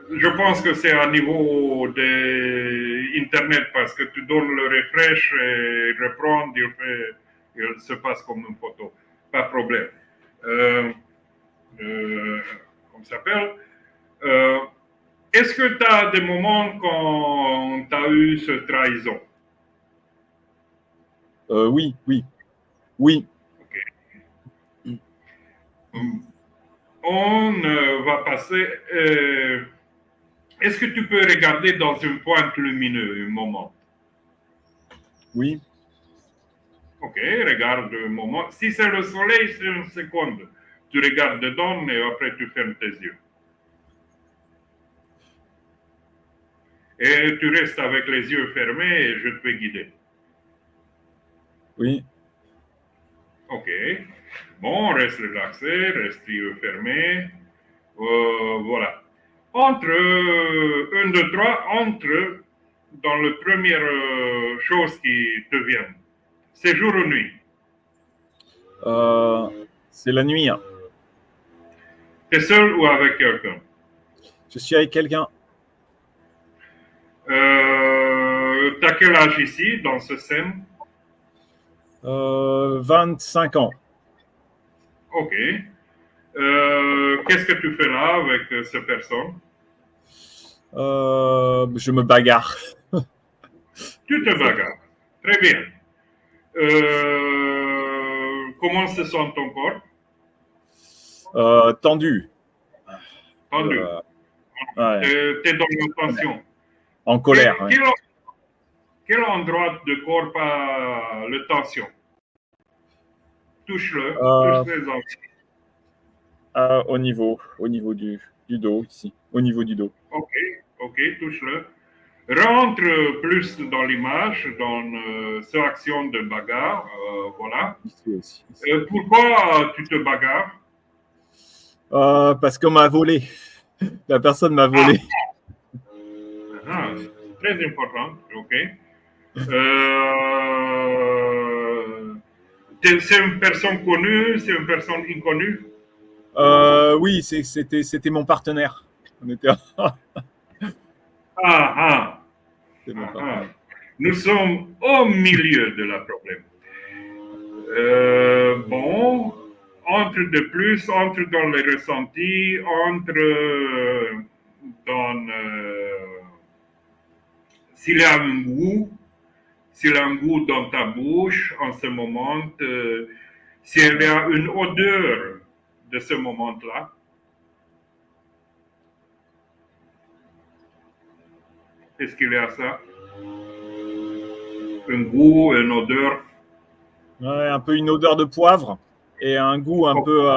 Je pense que c'est à niveau de Internet parce que tu donnes le refresh et reprendre, il se passe comme une photo. Pas de problème. Comment ça s'appelle? Euh, Est-ce que tu as des moments quand tu as eu ce trahison? Oui. Okay. On va passer. Est-ce que tu peux regarder dans une pointe lumineuse un moment? Oui. Ok, regarde un moment. Si c'est le soleil, c'est une seconde. Tu regardes dedans et après tu fermes tes yeux. Et tu restes avec les yeux fermés et je te vais guider. Oui. Ok. Bon, reste relaxé, reste les yeux fermés. Voilà. Entre 1, 2, 3, entre dans la première chose qui te vient. C'est jour ou nuit? C'est la nuit. Hein. Tu es seul ou avec quelqu'un? Je suis avec quelqu'un. T'as quel âge ici, dans ce scène? 25 ans. Ok. Qu'est-ce que tu fais là avec cette personne? Je me bagarre. Tu te bagarres. Très bien. Comment se sent ton corps? Tendu. Tendu. Ouais. T'es dans la tension. En colère. Ouais. Quel endroit de corps a la tension? Touche-le. Touche les hanches. Au niveau du dos, ici. Au niveau du dos. Ok, touche-le. Rentre plus dans l'image, dans cette action de bagarre. Voilà. Ici aussi. Pourquoi tu te bagarres? Parce qu'on m'a volé. La personne m'a volé. Très important. Ok. C'est une personne connue, c'est une personne inconnue? Oui, c'était mon partenaire. On était... C'est mon partenaire. Nous sommes au milieu de la problème. Bon, entre de plus, entre dans les ressentis, entre dans s'il y a un goût, s'il y a un goût dans ta bouche en ce moment, s'il y a une odeur de ce moment-là. Est-ce qu'il y a ça? Un goût, une odeur? Ouais, un peu une odeur de poivre et un goût un peu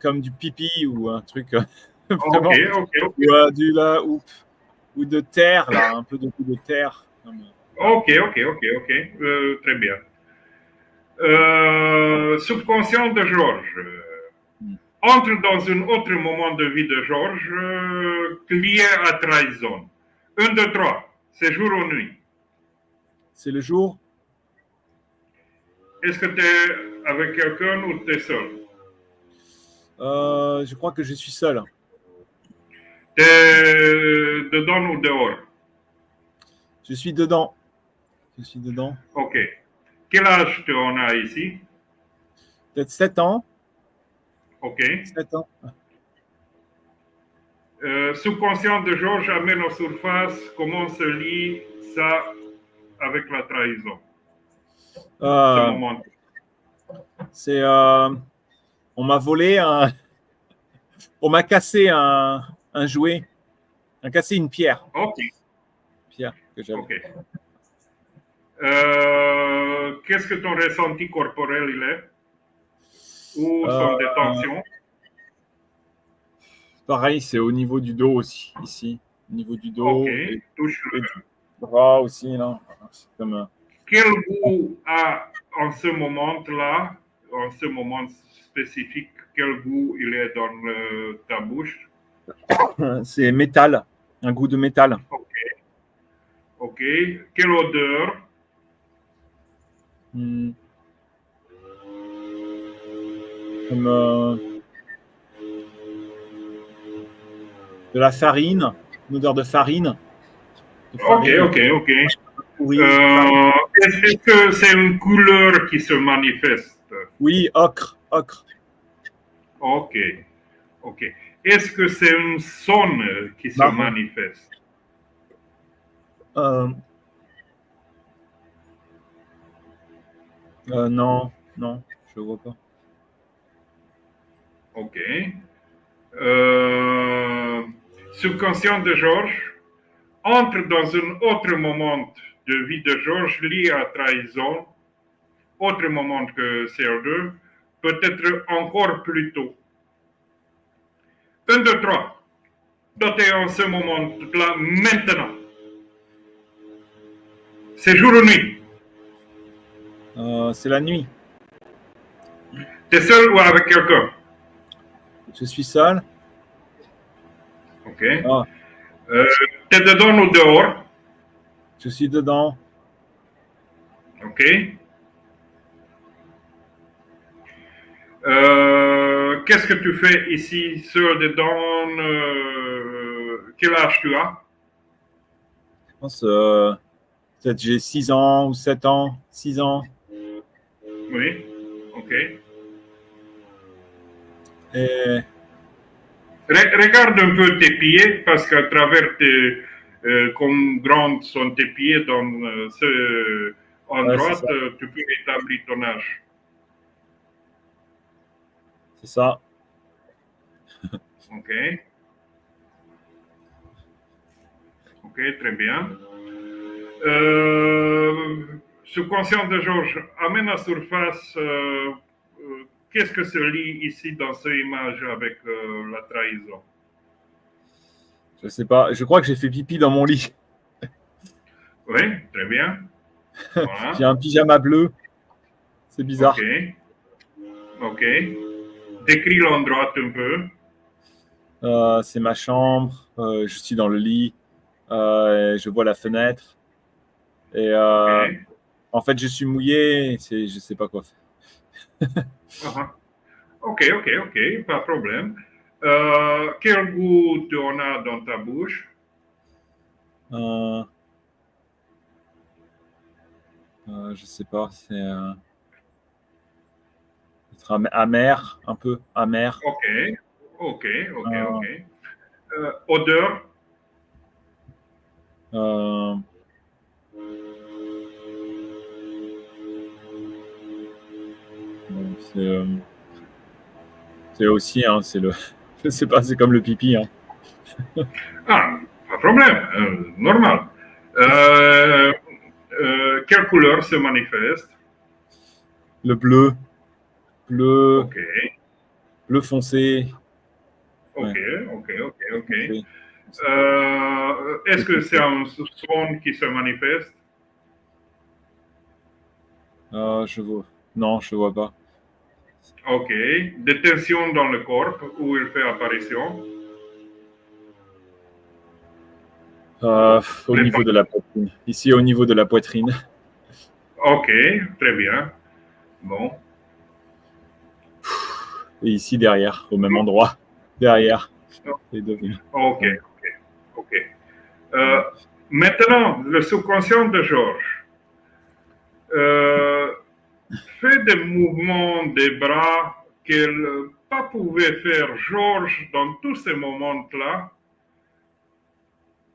comme du pipi ou un truc vraiment Ok. ou de terre là, un peu de goût de terre. Ok. Très bien. Subconscient de Georges. Entre dans un autre moment de vie de Georges lié à trahison. 1, 2, 3. C'est jour ou nuit? C'est le jour. Est-ce que tu es avec quelqu'un ou tu es seul? Je crois que je suis seul. Tu es dedans ou dehors? Je suis dedans. Ok. Quel âge tu en as ici? Peut-être 7 ans. Ok. 7 ans. Subconscient de Georges amène en surface comment se lie ça avec la trahison. Ce moment. C'est On m'a volé on m'a cassé un jouet. On m'a cassé une pierre. Ok, Pierre que j'avais. ok. Qu'est-ce que ton ressenti corporel il est? Où sont des tensions? Pareil, c'est au niveau du dos aussi, ici. Au niveau du dos Ok, et touche-le. du bras aussi. Là. C'est comme, Quel goût a en ce moment-là, en ce moment spécifique, quel goût il est dans ta bouche? c'est métal, un goût de métal. Ok, ok. Quelle odeur? Comme de la farine, une odeur de farine. Ok, ok, ok. Oui, farine. Est-ce que c'est une couleur qui se manifeste? Oui, ocre, ocre. Ok, ok. Est-ce que c'est une son qui se Marron. manifeste? Non, non, je vois pas. Ok. Subconscient de Georges entre dans un autre moment de vie de Georges lié à trahison, autre moment que CR2, peut-être encore plus tôt. 1, 2, 3. Notez en ce moment-là maintenant. C'est jour ou nuit? C'est la nuit. T'es seul ou avec quelqu'un? Je suis seul. Ok. Ah, T'es dedans ou dehors? je suis dedans. Ok. Qu'est-ce que tu fais ici, seul dedans? Quel âge tu as? Je pense peut-être j'ai 6 ans ou 7 ans. 6 ans. Oui. Ok. Et Regarde un peu tes pieds, parce qu'à travers comme grands sont tes pieds dans ce ouais, endroit, tu peux établir ton âge. c'est ça. Ok. Ok, très bien. Subconscient de Georges, amène à surface qu'est-ce que se lit ici dans cette image avec la trahison. Je sais pas. Je crois que j'ai fait pipi dans mon lit. Oui, très bien. J'ai Voilà. un pyjama bleu. C'est Ok. bizarre. Ok. Décris l'endroit un peu. C'est ma chambre. Je suis dans le lit. Et je vois la fenêtre. Et Ok. en fait, je suis mouillé. Je sais pas quoi faire. Uh-huh. Ok, ok, ok, pas de problème. Quel goût tu en as dans ta bouche? Euh, je sais pas. C'est amer, un peu amer. Ok, ok, ok, ok. Euh, Odeur? euh, c'est c'est aussi, hein, c'est le, je sais pas, c'est comme le pipi. Hein. Ah, pas de problème, normal. Quelle couleur se manifeste? Le bleu, bleu, Ok, bleu foncé. ok, Ouais, ok, ok, bleu ok. foncé. Est-ce Bleu que c'est foncé. un son qui se manifeste? Je vois. Non, je vois pas. Ok. Des tensions dans le corps où il fait apparition? Au Les niveau de la poitrine. Ici, au niveau de la poitrine. Ok, très bien. Bon. Et ici, derrière, au même endroit. Derrière. Les deux. Ok, Ouais. ok, ok. Maintenant, le subconscient de Georges euh, fait des mouvements des bras qu'elle pas pouvait faire Georges dans tous ces moments-là.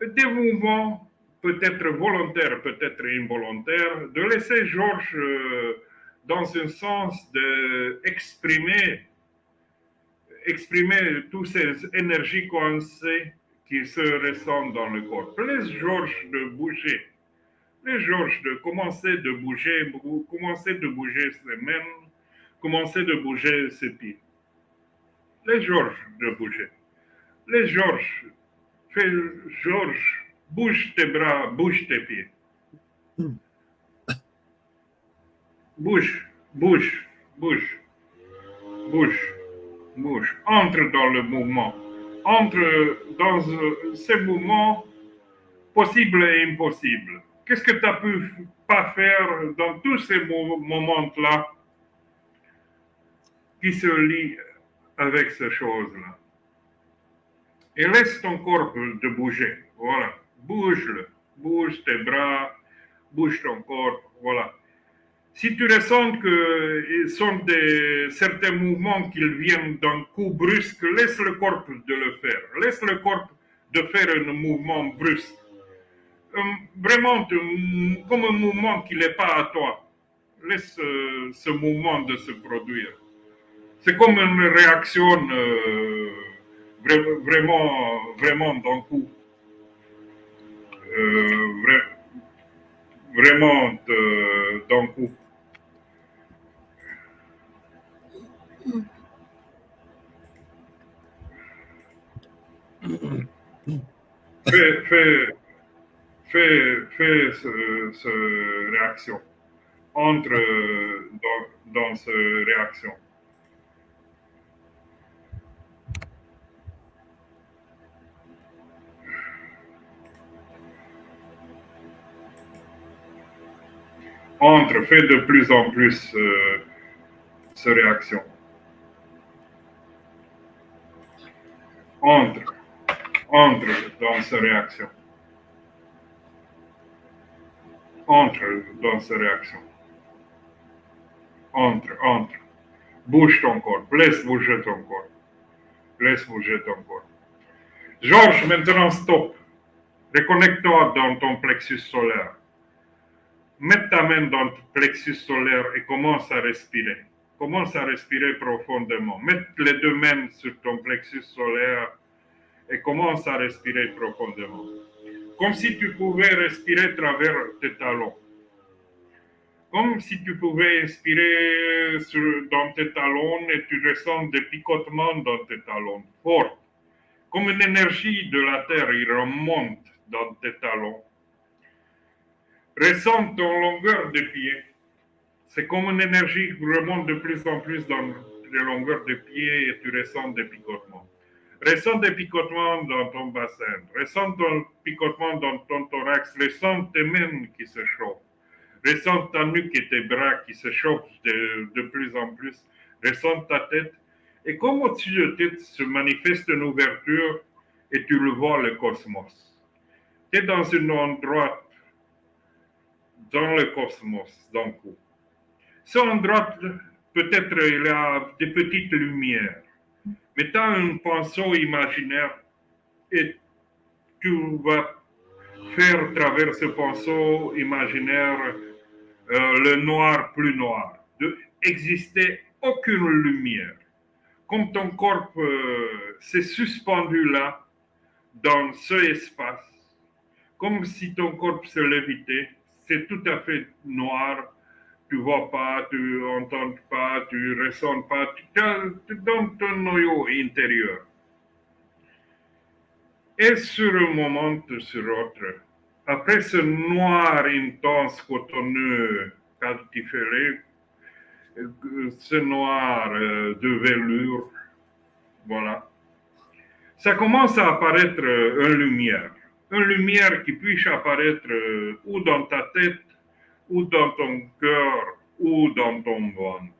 Des mouvements peut-être volontaires, peut-être involontaires, de laisser Georges dans un sens d'exprimer exprimer toutes ces énergies coincées qui se ressentent dans le corps. Laisse Georges de bouger. Laisse Georges de commencer de bouger ses mains, commencer de bouger ses pieds. Laisse Georges de bouger. Laisse Georges. Fais Georges. Bouge tes bras, bouge tes pieds. Bouge, bouge, bouge, bouge, bouge. Entre dans le mouvement. Entre dans ces mouvements possibles et impossibles. Qu'est-ce que tu as pu pas faire dans tous ces moments-là qui se lient avec ces choses-là? Et laisse ton corps de bouger. Voilà. Bouge-le. Bouge tes bras, bouge ton corps. Voilà. Si tu ressens que sont certains mouvements qui viennent d'un coup brusque, laisse le corps de le faire. Laisse le corps de faire un mouvement brusque. Vraiment, comme un mouvement qui n'est pas à toi. Laisse ce mouvement de se produire. C'est comme une réaction vraiment d'un coup. Vraiment d'un coup. Fais cette réaction. Entre dans cette réaction. Entre, fais de plus en plus cette réaction. Entre dans cette réaction. Entre dans cette réaction. Entre. Bouge ton corps. Laisse bouger ton corps. Laisse bouger ton corps. Georges, maintenant stop. Reconnecte-toi dans ton plexus solaire. Mets ta main dans ton plexus solaire et commence à respirer. Commence à respirer profondément. Mets les deux mains sur ton plexus solaire et commence à respirer profondément. Comme si tu pouvais respirer à travers tes talons. Comme si tu pouvais inspirer dans tes talons et tu ressens des picotements dans tes talons, fort. Comme une énergie de la terre, il remonte dans tes talons. Ressens ton longueur de pied. C'est comme une énergie qui remonte de plus en plus dans les longueurs de pied et tu ressens des picotements. Ressens des picotements dans ton bassin. Ressens ton picotement dans ton thorax. Ressens tes mains qui se chauffent. Ressens ta nuque et tes bras qui se chauffent de plus en plus. Ressens ta tête. Et comme au-dessus de ta tête se manifeste une ouverture et tu le vois le cosmos. Tu es dans un endroit dans le cosmos, d'un coup. Ce endroit, peut-être il y a des petites lumières. Mais tu as un pinceau imaginaire et tu vas faire travers ce pinceau imaginaire le noir plus noir. D'exister aucune lumière. Comme ton corps s'est suspendu là, dans ce espace, comme si ton corps se lévitait, c'est tout à fait noir. Tu vois pas, tu entends pas, tu ressens pas, tu es dans ton noyau intérieur. Et sur un moment sur l'autre, après ce noir intense cotonneux calciféré, ce noir de velours, voilà, ça commence à apparaître une lumière qui puisse apparaître ou dans ta tête, ou dans ton cœur, ou dans ton ventre.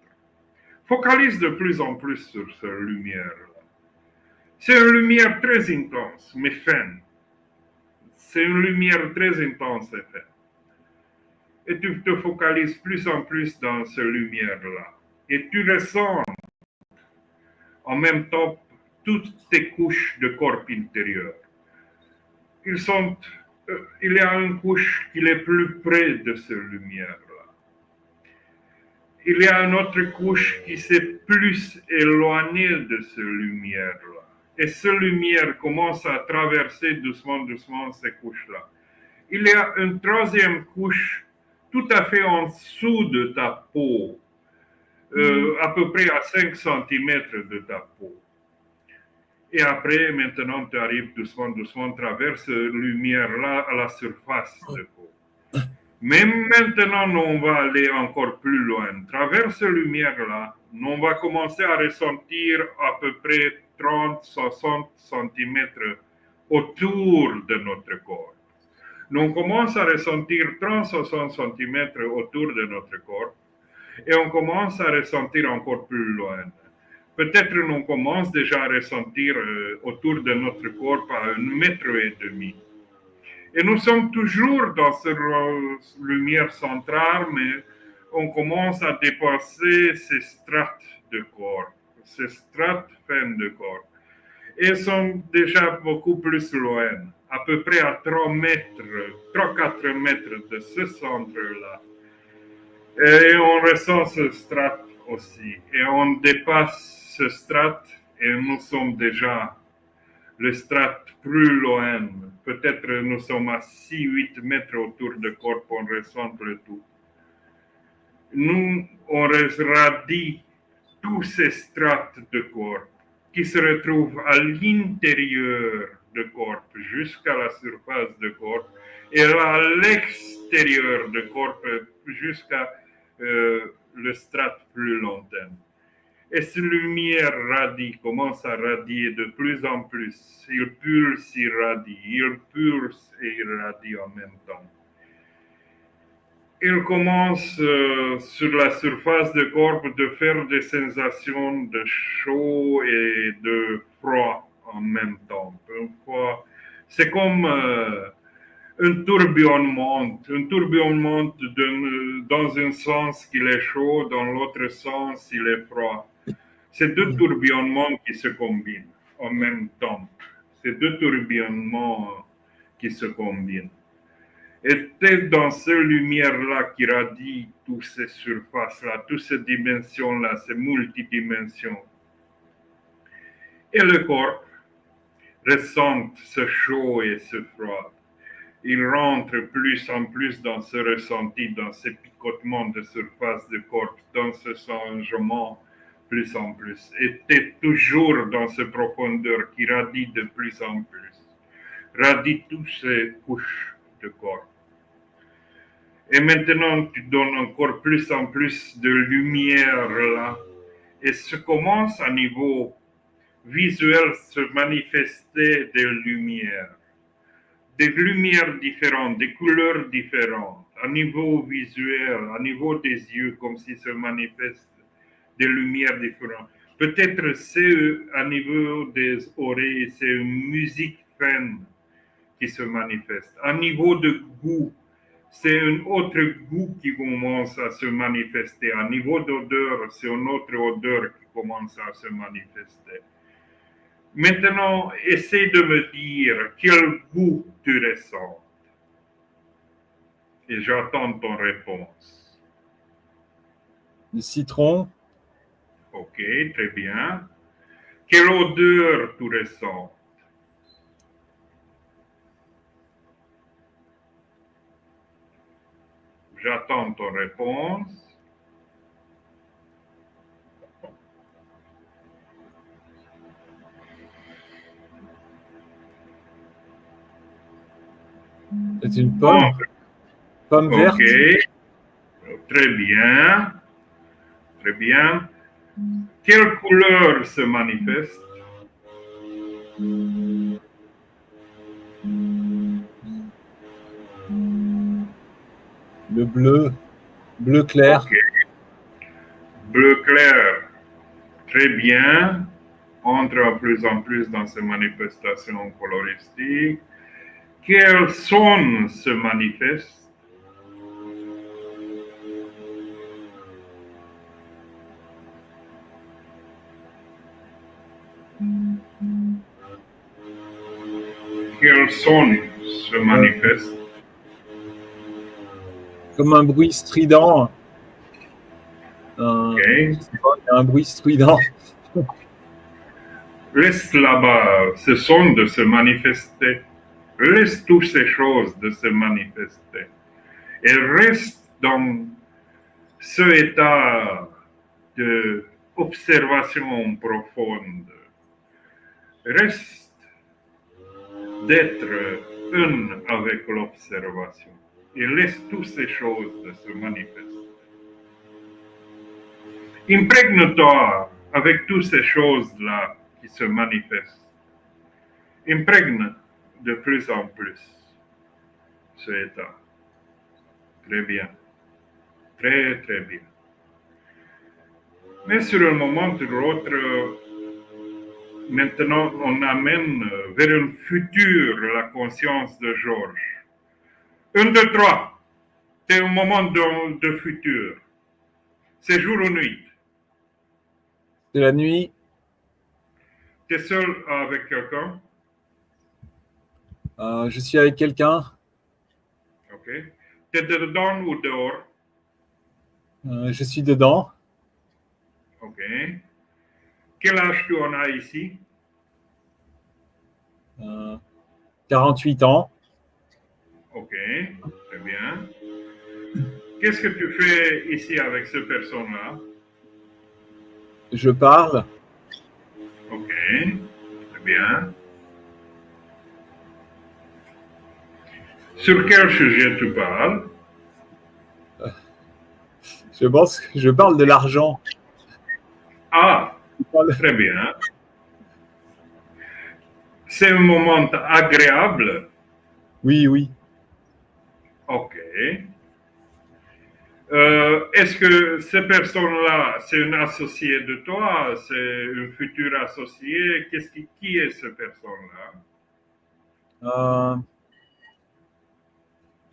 Focalise de plus en plus sur cette lumière-là. C'est une lumière très intense, mais fine. C'est une lumière très intense et fine. Et tu te focalises plus en plus dans cette lumière-là. Et tu ressens en même temps toutes tes couches de corps intérieur. Il y a une couche qui est plus près de cette lumière-là. il y a une autre couche qui s'est plus éloignée de cette lumière-là. Et cette lumière commence à traverser doucement ces couches-là. Il y a une troisième couche tout à fait en dessous de ta peau, à peu près à 5 cm de ta peau. Et après, maintenant, tu arrives doucement, traverse cette lumière-là à la surface de peau. Mais maintenant, on va aller encore plus loin. Travers cette lumière-là, on va commencer à ressentir à peu près 30-60 cm autour de notre corps. On commence à ressentir 30-60 cm autour de notre corps et on commence à ressentir encore plus loin. Peut-être on commence déjà à ressentir autour de notre corps à 1,5 mètre. Et nous sommes toujours dans cette lumière centrale, mais on commence à dépasser ces strates de corps, ces strates fines de corps. Et sont déjà beaucoup plus loin, à peu près à 3-4 mètres de ce centre-là. Et on ressent ce strate aussi. Et on dépasse ce strate et nous sommes déjà le strate plus loin. Peut-être nous sommes à 6-8 mètres autour du corps, on ressent le tout. Nous, on radie tous ces strates de corps qui se retrouvent à l'intérieur du corps, jusqu'à la surface du corps, et à l'extérieur du corps, jusqu'à le strate plus lointain. Et cette lumière radie, commence à radier de plus en plus. Il pulse, il radie, il pulse et il radie en même temps. Il commence sur la surface du corps de faire des sensations de chaud et de froid en même temps. C'est comme un tourbillonnement dans un sens qu'il est chaud, dans l'autre sens il est froid. C'est deux tourbillonnements qui se combinent en même temps. C'est deux tourbillonnements qui se combinent. Et c'est dans cette lumière-là qui radie toutes ces surfaces-là, toutes ces dimensions-là, ces multidimensions. Et le corps ressent ce chaud et ce froid. Il rentre plus en plus dans ce ressenti, dans ce picotement de surface du corps, dans ce changement plus en plus. Et tu es toujours dans cette profondeur qui radie de plus en plus. Radie toutes ces couches de corps. Et maintenant, tu donnes encore plus en plus de lumière là. Et ça commence à niveau visuel se manifester des lumières. Des lumières différentes, des couleurs différentes, à niveau visuel, à niveau des yeux, comme si se manifestent des lumières différentes. Peut-être c'est à niveau des oreilles, c'est une musique fine qui se manifeste. À niveau de goût, c'est un autre goût qui commence à se manifester. À niveau d'odeur, c'est une autre odeur qui commence à se manifester. Maintenant, essaie de me dire quel goût tu ressens. Et j'attends ton réponse. Le citron. Ok, très bien. Quelle odeur tu ressens? J'attends ton réponse. C'est une pomme. Pomme verte. Ok, très bien. Très bien. Quelle couleur se manifeste? Le bleu. Bleu clair. Ok. Bleu clair. Très bien. Entre de plus en plus dans ces manifestations coloristiques. Quel son se manifeste? Quel son se manifeste? Comme un bruit strident. Ok. Je sais pas, il y a un bruit strident. Laisse là-bas ce son de se manifester. Laisse toutes ces choses de se manifester. Et reste dans ce état de observation profonde. Reste d'être un avec l'observation. Et laisse toutes ces choses de se manifester. Imprègne-toi avec toutes ces choses-là qui se manifestent. Imprègne de plus en plus ce état. Très bien. Très, très bien. Mais sur un moment ou l'autre, maintenant, on amène vers un futur la conscience de Georges. Un, deux, trois. C'est un moment de futur. C'est jour ou nuit. C'est la nuit. Tu es seul avec quelqu'un. Je suis avec quelqu'un. Ok. Tu es dedans ou dehors. Je suis dedans. Ok. Quel âge tu en as ici? 48 ans. Ok. Très bien. Qu'est-ce que tu fais ici avec cette personne-là? Je parle. Ok. Très bien. Sur quel sujet tu parles? Je pense que je parle de l'argent. Ah, Je parle- très bien. C'est un moment agréable. Oui, oui. Ok. Est-ce que ces personnes-là, c'est une associée de toi? C'est une future associée? Qui est cette personne-là? Euh,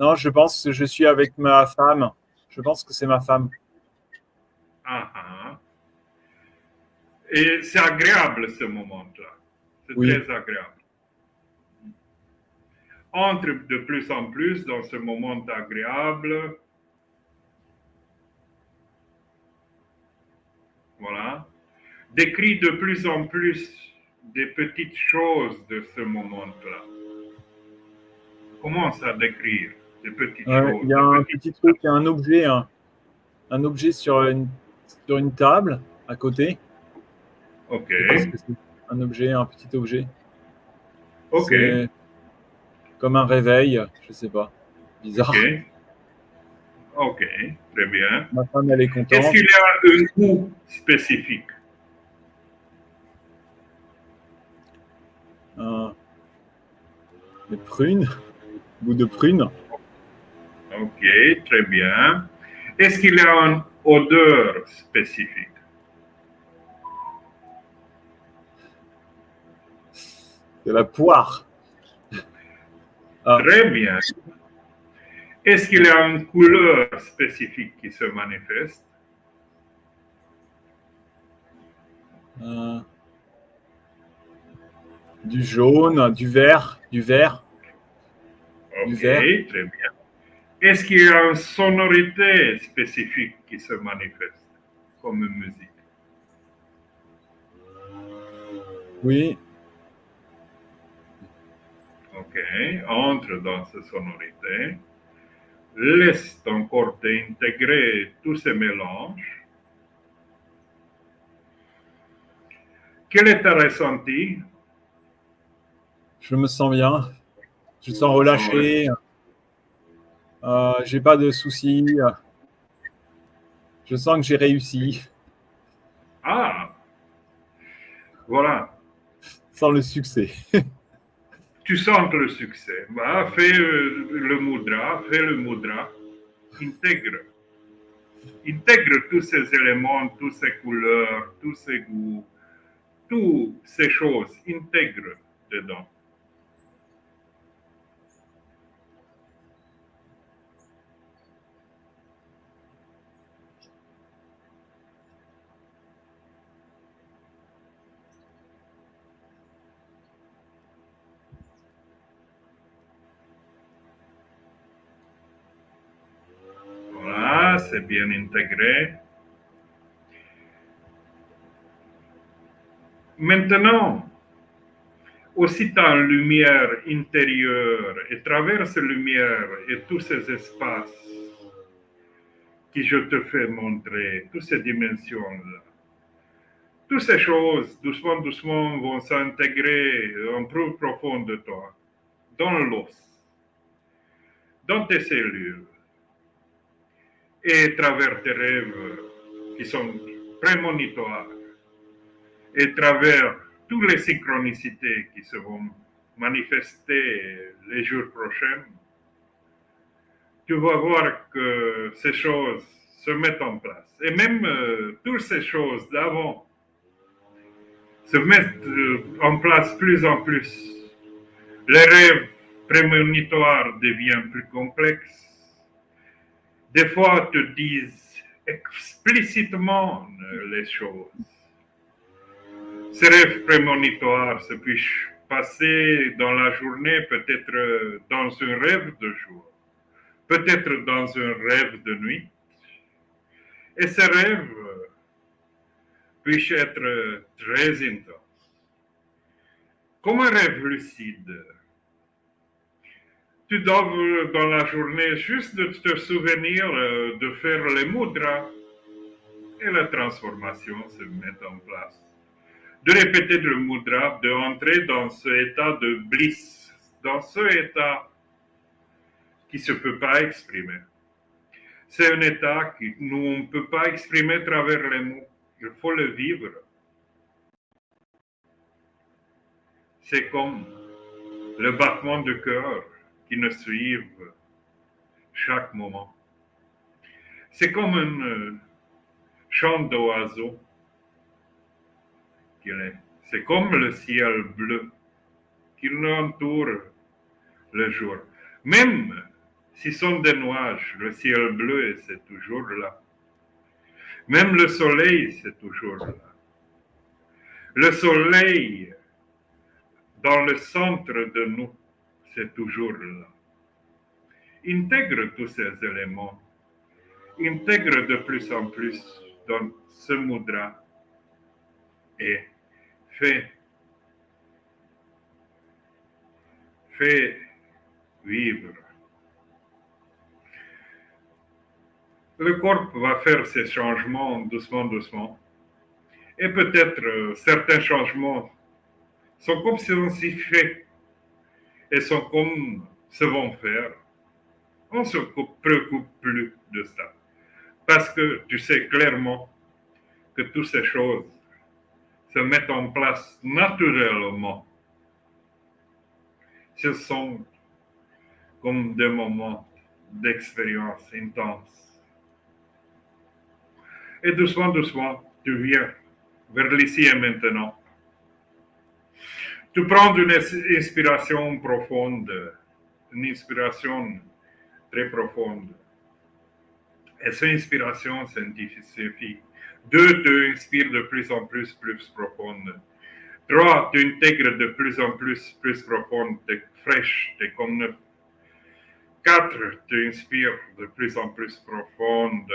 non, je pense que je suis avec ma femme. Je pense que c'est ma femme. Ah, ah. Et c'est agréable ce moment-là. C'est Oui. très agréable. Entre de plus en plus dans ce moment agréable. Voilà. Décris de plus en plus des petites choses de ce moment-là. Commence à décrire des petites Il choses, y a des un petites... petit truc, il y a un objet sur une table à côté. Ok, Je sais pas ce que c'est. Un objet, un petit objet. ok, C'est comme un réveil, je sais pas. ok, Bizarre. ok, très bien. Ma femme, elle est Est-ce contente. qu'il y a un goût spécifique? Euh, des prunes, goût de prune. Ok, très bien. Est-ce qu'il y a une odeur spécifique? C'est la poire. Ah, Très bien. Est-ce qu'il y a une couleur spécifique qui se manifeste? euh, du jaune, du vert, du vert, du Ok, vert. très bien. Est-ce qu'il y a une sonorité spécifique qui se manifeste comme une musique? Oui, Ok, entre dans cette sonorité. Laisse ton corps intégrer tous ces mélanges. Quel est ta ressenti? je me sens bien. Je me sens Ouais. relâché. J'ai pas de soucis. Je sens que j'ai réussi. Ah, voilà. Sans le succès. Tu sens le succès. Bah, fais le mudra, fais le mudra. Intègre. Intègre tous ces éléments, toutes ces couleurs, tous ces goûts, toutes ces choses. Intègre dedans. Voilà, c'est bien intégré. Maintenant, aussi ta lumière intérieure et travers cette lumière et tous ces espaces que je te fais montrer, toutes ces dimensions-là, toutes ces choses, doucement, doucement, vont s'intégrer en plus profond de toi, dans l'os, dans tes cellules, et travers tes rêves qui sont prémonitoires, et travers toutes les synchronicités qui se vont manifester les jours prochains, tu vas voir que ces choses se mettent en place. Et même toutes ces choses d'avant se mettent en place plus en plus. Les rêves prémonitoires deviennent plus complexes. Des fois, te disent explicitement les choses. Ces rêves prémonitoires se peuvent passer dans la journée, peut-être dans un rêve de jour, peut-être dans un rêve de nuit. Et ces rêves peuvent être très intenses. Comme un rêve lucide. Tu dois, dans la journée, juste de te souvenir de faire les mudras et la transformation se met en place. De répéter le mudra, d'entrer dans ce état de bliss, dans ce état qui ne se peut pas exprimer. C'est un état que nous, on ne peut pas exprimer à travers les mots. Il faut le vivre. C'est comme le battement de cœur qui nous suivent chaque moment. C'est comme un chant d'oiseau. C'est comme le ciel bleu qui nous entoure le jour. Même si ce sont des nuages, le ciel bleu, c'est toujours là. Même le soleil, c'est toujours là. Le soleil, dans le centre de nous, c'est toujours là. Intègre tous ces éléments. Intègre de plus en plus dans ce mudra et fais vivre. Le corps va faire ces changements doucement, doucement. Et peut-être certains changements sont comme si on s'y fait et sont comme se vont faire. On ne se préoccupe plus de ça. Parce que tu sais clairement que toutes ces choses se mettent en place naturellement. Ce sont comme des moments d'expérience intense. Et doucement, doucement, tu viens vers l'ici et maintenant. Tu prends une inspiration profonde, une inspiration très profonde. Et cette inspiration suffit. 2, tu inspires de plus en plus profonde. 3, tu intègres de plus en plus profonde, t'es fraîche, t'es comme neuf. 4, tu inspires de plus en plus profonde.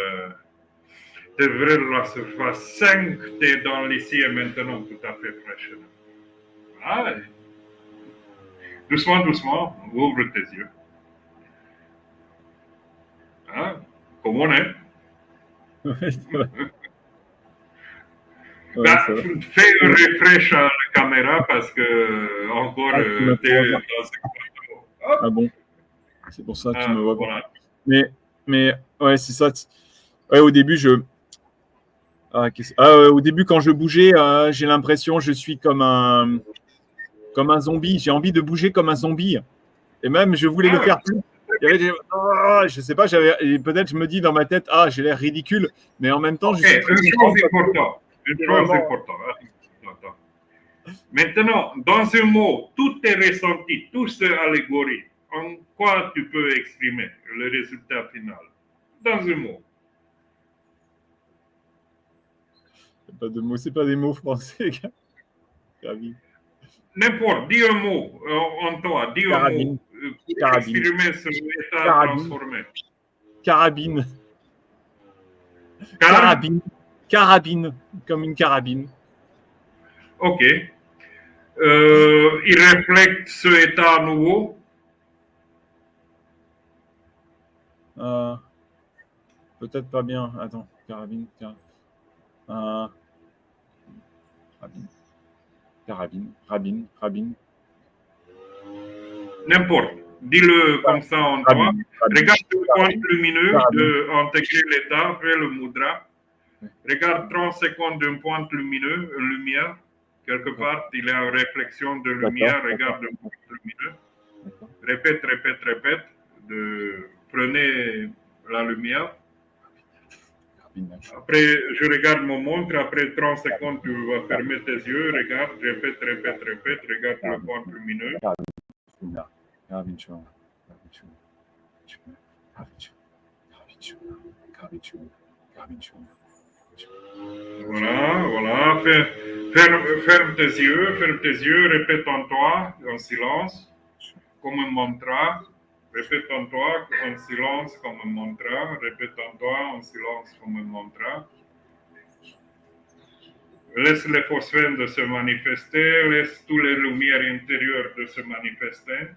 Tu es vers la surface. 5, tu es dans l'ici et maintenant, tout à fait fraîche. Ah, doucement, doucement, ouvre tes yeux. Ah, comme on est. Fais un refresh à la caméra parce que encore tu es dans ce... Ah bon, c'est pour ça que tu me vois pas. Mais ouais, c'est ça. Ouais, au début, au début, quand je bougeais, j'ai l'impression que je suis comme un zombie. J'ai envie de bouger comme un zombie. Et même, je voulais le faire plus. Je sais pas, peut-être je me dis dans ma tête, j'ai l'air ridicule, mais en même temps, je suis très content. Une chose importante. Maintenant, dans un mot, tout est ressenti, tout est allégorie. En quoi tu peux exprimer le résultat final? Dans un mot. Pas de mots, c'est pas des mots français. N'importe, dis un mot en toi, dis carabine. Un mot. Carabine. Exprimer ce état transformé. Carabine. Carabine, comme une carabine. Ok. Il reflète ce état nouveau. Peut-être pas bien. Attends, carabine. Rabine. N'importe. Dis-le comme ça en toi. Regarde le point lumineux d'intégrer l'état, fais le mudra. Regarde 30 secondes d'un point lumière. Quelque part, il y a une réflexion de lumière. Regarde le point lumineux. Répète. Prenez la lumière. Après, je regarde mon montre. Après 30 secondes, tu vas fermer tes yeux. Regarde, répète. Regarde le point lumineux. Voilà. Ferme tes yeux, répète en toi, en silence, comme un mantra. Répète en toi, en silence, comme un mantra. Répète en toi, en silence, comme un mantra. Laisse les phosphènes de se manifester, laisse toutes les lumières intérieures de se manifester.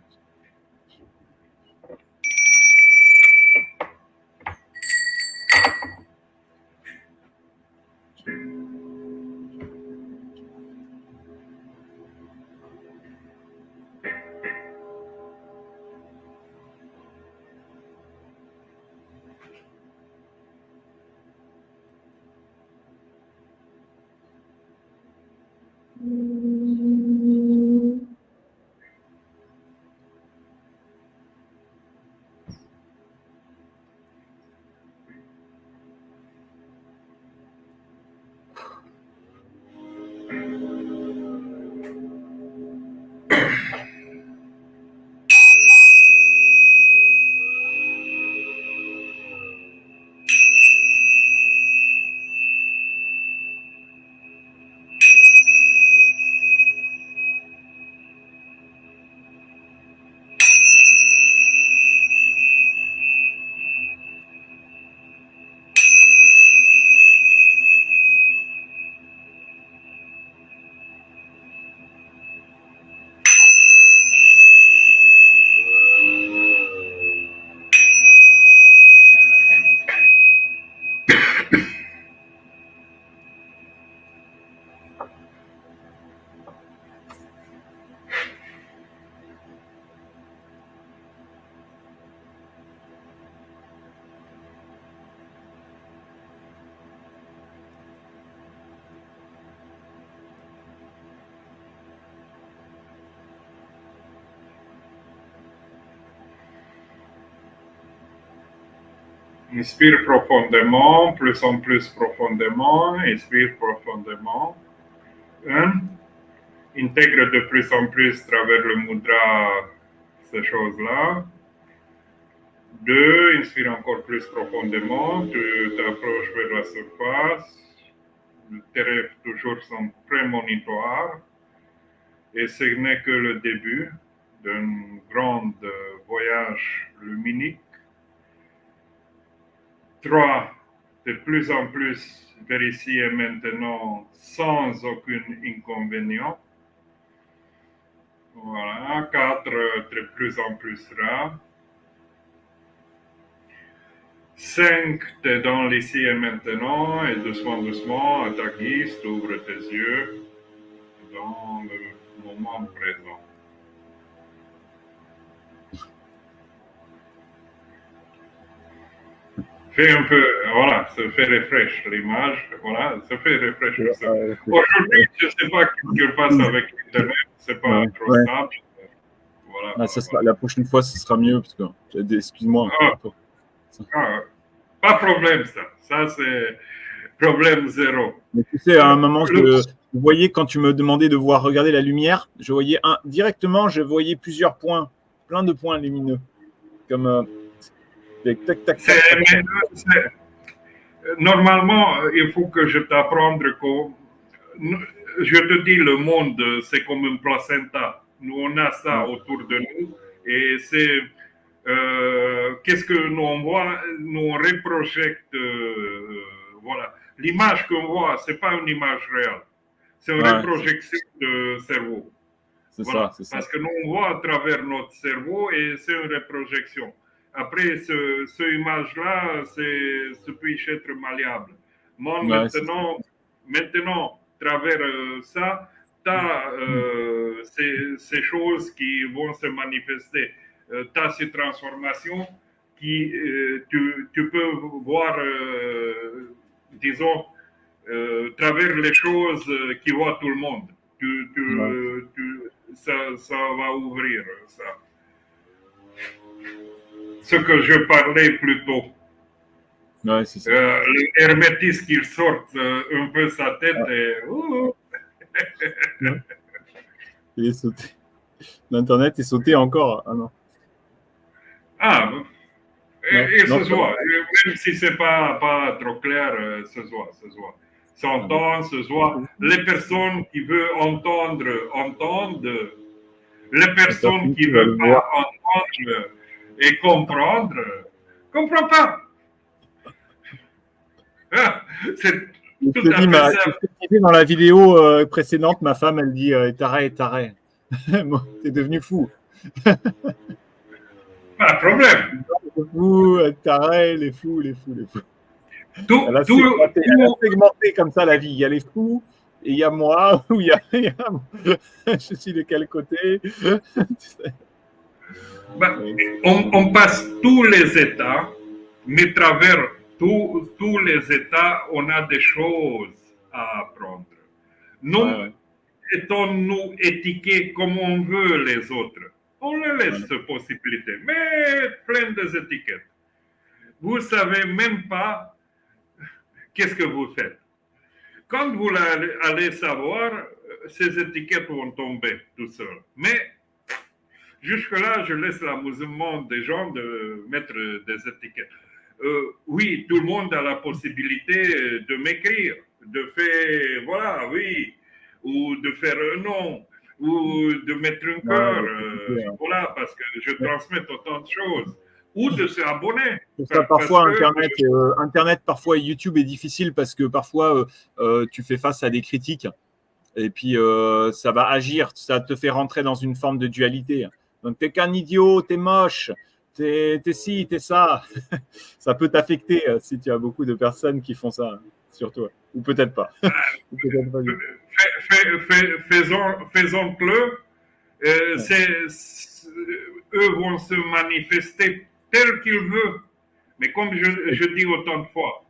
Inspire profondément, plus en plus profondément, expire profondément. 1. Intègre de plus en plus à travers le mudra ces choses-là. 2. Inspire encore plus profondément, tu t'approches vers la surface. Tes rêves toujours sont prémonitoires. Et ce n'est que le début d'un grand voyage luminique. 3. De plus en plus vers ici et maintenant sans aucun inconvénient. Voilà. 4. De plus en plus rare. 5. T'es dans l'ici et maintenant et doucement à ta guise, tu ouvres tes yeux dans le moment présent. Fais un peu, voilà, ça fait refresh l'image, voilà, ça fait refresh. Aujourd'hui, je ne sais pas ce qui se passe avec Internet, c'est pas trop stable. Voilà, la prochaine fois, ce sera mieux, parce que, excuse-moi. Pas de problème, ça c'est problème zéro. Mais tu sais, à un moment, je voyais, quand tu me demandais de regarder la lumière, je voyais directement, je voyais plusieurs points, plein de points lumineux, comme tac. Normalement, il faut que je t'apprenne que, je te dis, le monde, c'est comme une placenta. Nous, on a ça autour de nous, et c'est qu'est-ce que nous on voit, nous on reprojecte, voilà. L'image qu'on voit, c'est pas une image réelle. C'est une Ouais, reprojection de cerveau. c'est Voilà. ça, c'est ça. Parce que nous, on voit à travers notre cerveau et c'est une reprojection. Après, cette image-là, ça peut être malléable. Moi, Ouais, c'est ça. maintenant, à travers ça, tu as ces choses qui vont se manifester. Tu as ces transformations qui, tu peux voir, disons, travers les choses qui voit tout le monde. Ouais, Ça va ouvrir ça. Ce que je parlais plus tôt. ouais, c'est ça. L'hermétisme qui sort un peu sa tête Ouais, et... ouais. Il est sauté. L'Internet est sauté encore. Ah non. Ah, Non, et non, se ça va. voit. Même si c'est pas trop clair, se voit, se voit. Ah bon. S'entend, se voit. Les personnes qui veulent entendre, entendent. Les La personnes personne qui qui ne va le veulent voir. pas entendre et comprendre, comprend pas. Ah, c'est Je tout te à dis, fait ça. c'est ce que je disais dans la vidéo précédente, ma femme, elle dit t'arrêtes. T'es devenu fou. Pas de problème. Fou, t'arrêtes, les fous, les fous, les fous. Tout, Elle a segmenté comme ça la vie. Il y a les fous et il y a moi, où je suis de quel côté. ben, on passe tous les états, mais travers tous les états, on a des choses à apprendre. Non, Ouais, étons-nous étiquetés comme on veut les autres. On leur ouais. laisse cette possibilité, mais plein d'étiquettes. Vous ne savez même pas qu'est-ce que vous faites. Quand vous allez savoir, ces étiquettes vont tomber tout seuls. Mais jusque-là, je laisse l'amusement des gens de mettre des étiquettes. Oui, tout le monde a la possibilité de m'écrire, de faire, voilà, oui, ou de faire un nom, ou de mettre un cœur, Ouais, c'est compliqué, hein. voilà, parce que je Ouais. transmets autant de choses, ou de s'abonner, Pour ça, parce parfois, que Internet, parfois YouTube est difficile parce que parfois, tu fais face à des critiques et puis ça va agir, ça te fait rentrer dans une forme de dualité. Donc, t'es qu'un idiot, t'es moche, t'es ci, t'es ça. Ça peut t'affecter si tu as beaucoup de personnes qui font ça sur toi. Ou peut-être pas. Ou peut-être pas du tout. faisons-le. Ouais. Eux vont se manifester tels qu'ils veulent. Mais comme je dis autant de fois,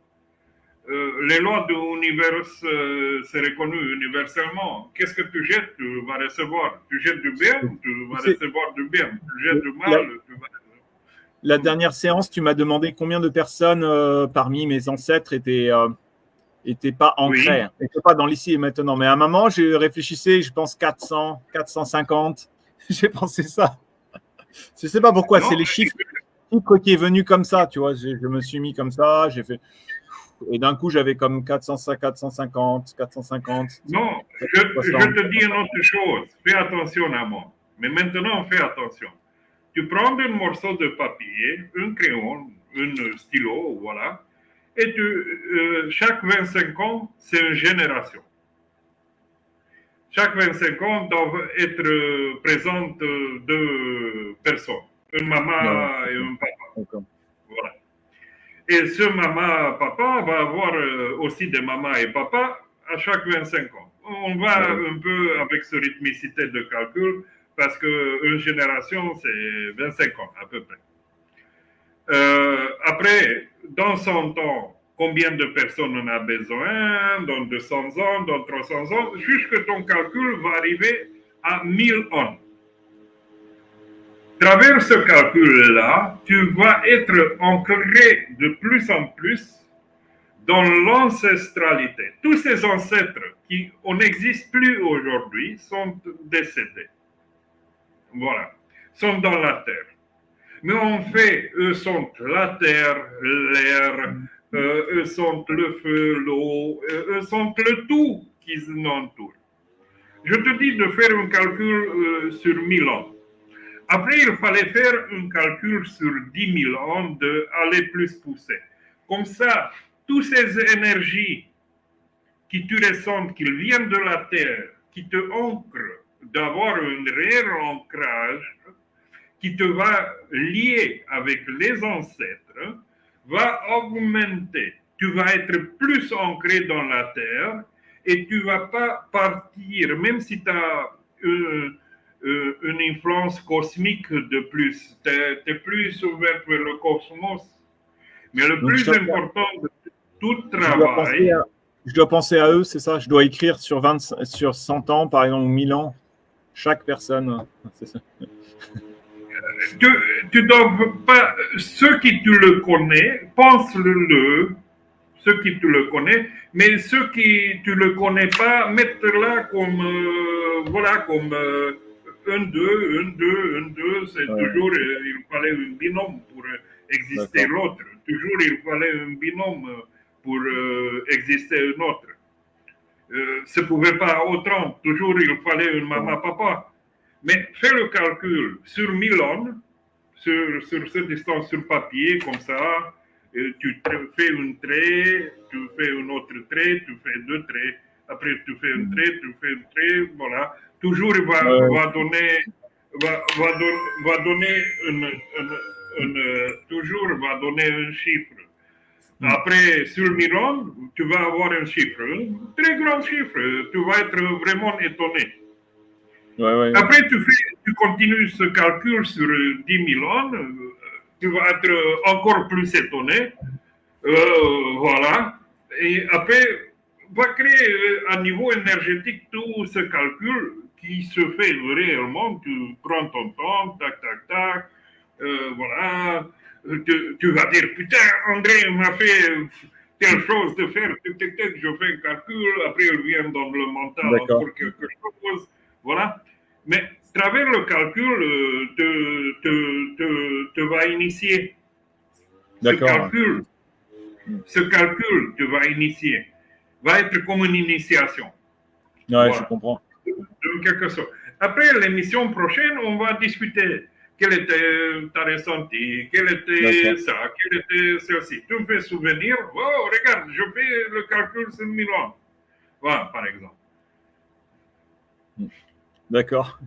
les lois de l'univers sont reconnues universellement. Qu'est-ce que tu jettes, tu vas recevoir. Tu jettes du bien, tu vas C'est, recevoir du bien. Tu jettes du la, mal, tu vas la dernière séance, tu m'as demandé combien de personnes parmi mes ancêtres étaient pas Oui. ancrées, n'étaient pas dans l'ici et maintenant. Mais à un moment, j'ai réfléchissé, je pense 400, 450. J'ai pensé ça. Je sais pas pourquoi, c'est Non, les chiffres qui est venu comme ça, tu vois. Je me suis mis comme ça, j'ai fait. Et d'un coup, j'avais comme 400, 450, 450, non, je 60. te dis une autre chose. Fais attention à moi. Mais maintenant, fais attention. Tu prends un morceau de papier, un crayon, un stylo, voilà, et chaque 25 ans, c'est une génération. Chaque 25 ans doivent être présentes deux personnes, une Ouais, maman et un papa. d'accord. Voilà. Et ce maman, papa va avoir aussi des mamans et papas à chaque 25 ans. On va Ouais. un peu avec ce rythmicité de calcul parce qu'une génération, c'est 25 ans à peu près. Après, dans 100 ans, combien de personnes on a besoin, dans 200 ans, dans 300 ans, jusque ton calcul va arriver à 1000 ans. À travers ce calcul-là, tu vas être ancré de plus en plus dans l'ancestralité. Tous ces ancêtres qui n'existent plus aujourd'hui sont décédés. Voilà, sont dans la terre. Mais en fait, eux sont la terre, l'air, eux sont le feu, l'eau, eux sont le tout qui nous entoure. Je te dis de faire un calcul sur 1000 ans. Après, il fallait faire un calcul sur 10 000 ans d'aller plus pousser. Comme ça, toutes ces énergies qui tu ressens qu'ils viennent de la terre, qui te ancrent, d'avoir un réel ancrage, qui te va lier avec les ancêtres, va augmenter. Tu vas être plus ancré dans la terre et tu ne vas pas partir, même si tu as une influence cosmique de plus. Tu es plus ouvert vers le cosmos. Mais le Donc, plus important de tout je dois penser travail, à, je dois penser à eux, c'est ça? Je dois écrire sur 100 ans, par exemple, ou 1000 ans, chaque personne. C'est ça. tu dois pas, ceux qui tu le connais, pense-le, ceux qui tu le connais, mais ceux qui tu le connais pas, mettre-la comme, voilà, comme un, deux, c'est Ouais, toujours, il fallait un binôme pour exister d'accord. l'autre. Toujours, il fallait un binôme pour exister un autre. Ça ne pouvait pas autrement. Toujours, il fallait une maman-papa. Mais fais le calcul sur 1000 ans, sur cette distance sur papier, comme ça, tu fais un trait, tu fais un autre trait, tu fais deux traits, après tu fais un trait, tu fais un trait, voilà. Toujours il Ouais, va donner, va donner toujours va donner un chiffre. Après, sur Miron, tu vas avoir un chiffre, un très grand chiffre. Tu vas être vraiment étonné. ouais. Après, tu continues ce calcul sur 10 000 ans, tu vas être encore plus étonné. Voilà. Et après, va créer à niveau énergétique tout ce calcul qui se fait réellement. Tu prends ton temps, tac, tac, tac. Voilà. Tu vas dire, putain, André m'a fait telle chose de faire, je fais un calcul, après il vient dans le mental D'accord. encore quelque chose. Voilà. Mais travers le calcul, te va initier ce D'accord. calcul. Ce calcul te va initier, va être comme une initiation. Ouais, je Voilà. comprends. De quelque sorte. Après l'émission prochaine, on va discuter quel était ta ressenti, quel était D'accord. ça, quel était ceci. Tu me fais souvenir, oh, regarde, je fais le calcul sur Milan. Voilà, par exemple. D'accord.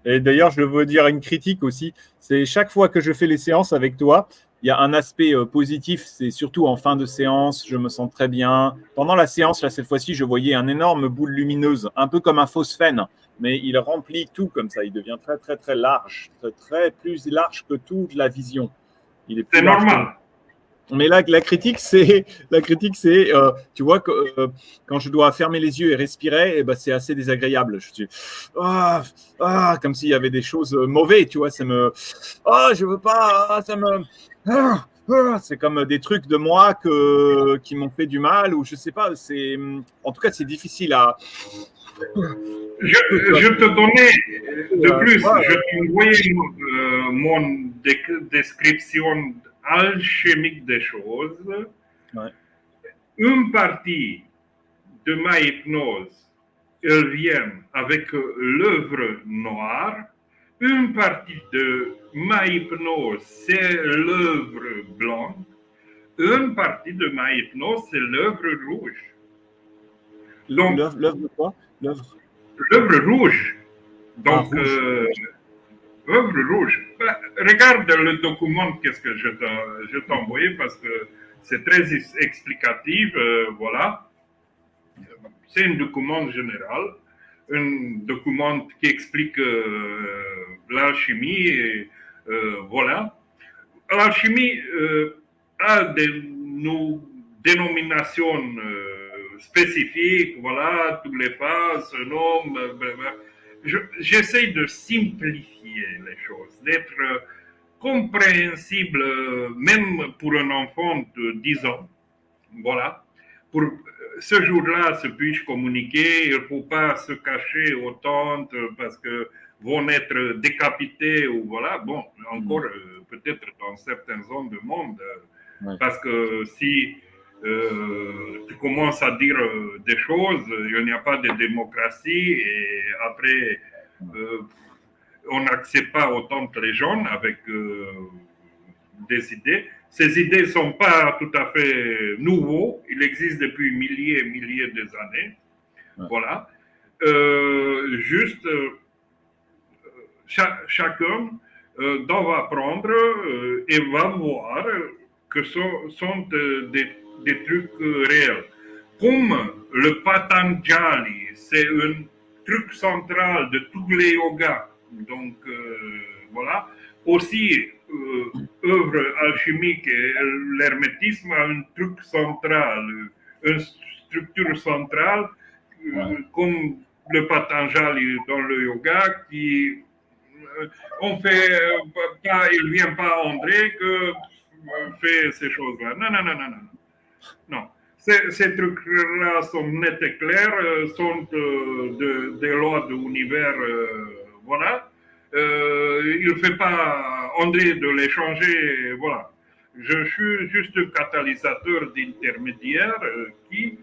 Et d'ailleurs, je veux dire une critique aussi. C'est chaque fois que je fais les séances avec toi, il y a un aspect positif. C'est surtout en fin de séance, je me sens très bien. Pendant la séance, là, cette fois-ci, je voyais un énorme boule lumineuse, un peu comme un phosphène, mais il remplit tout comme ça. Il devient très, très, très large, très, très plus large que toute la vision. Il est plus C'est large que nous. normal. Mais là, la critique, c'est, tu vois, que, quand je dois fermer les yeux et respirer, eh ben, c'est assez désagréable. Je suis, ah, comme s'il y avait des choses mauvaises, tu vois, ça me, je veux pas, ça me, c'est comme des trucs de moi qui m'ont fait du mal ou je sais pas. C'est, en tout cas, c'est difficile à, Je te donnais de tu plus, vois, je t'envoyais mon description alchimique des choses. ouais. Une partie de ma hypnose, elle vient avec l'œuvre noire. Une partie de ma hypnose, c'est l'œuvre blanche. Une partie de ma hypnose, c'est l'œuvre rouge. Donc, L'œuvre de quoi? L'œuvre. l'œuvre rouge. Ah, Donc, rouge. œuvre rouge. Ben, regarde le document qu'est-ce que je t'ai envoyé parce que c'est très explicatif. Voilà. C'est un document général, un document qui explique l'alchimie. Et, voilà. L'alchimie a des dénominations spécifiques, voilà, toutes les phases, nom, j'essaie de simplifier les choses, d'être compréhensible même pour un enfant de 10 ans, voilà. Pour ce jour-là, se puisse communiquer, il ne faut pas se cacher autant parce que vont être décapités ou voilà. Bon, encore peut-être dans certaines zones du monde, Ouais. parce que si tu commences à dire des choses, il n'y a pas de démocratie et après on n'accepte pas autant les gens avec des idées. Ces idées ne sont pas tout à fait nouveaux. Il existe depuis milliers et milliers d'années. Ouais. Voilà. Juste, chacun doit apprendre et va voir que sont des trucs réels. Comme le Patanjali, c'est un truc central de tous les yogas. Donc, voilà. Aussi, œuvre alchimique et l'hermétisme a un truc central, une structure centrale, comme le Patanjali dans le yoga, qui on fait pas, il vient pas André que fait ces choses-là. Non, non, non, non, non. Non. Ces trucs-là sont nets et clairs, sont des lois de l'univers, voilà. Il ne fait pas André de les changer, voilà. Je suis juste un catalyseur d'intermédiaire qui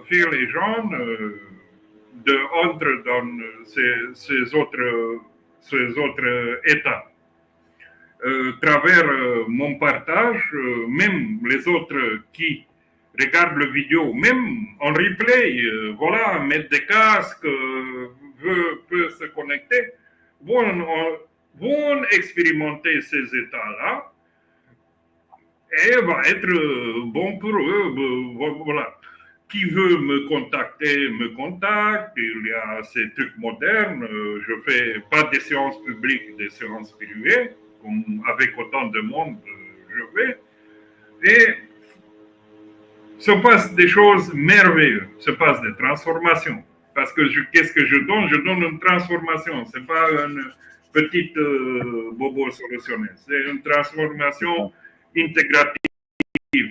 fait les gens entre dans ces autres états. Travers mon partage, même les autres qui regardent la vidéo, même en replay, voilà, mettre des casques, peut se connecter, vont expérimenter ces états-là et va être bon pour eux. Voilà. Qui veut me contacter, me contacte. Il y a ces trucs modernes. Je ne fais pas des séances publiques, des séances privées. Comme avec autant de monde, je vais. Et se passe des choses merveilleuses. Se passe des transformations. Parce que qu'est-ce que je donne? Je donne une transformation. Ce n'est pas une petite bobo solutionnelle. C'est une transformation intégrale. Ouais,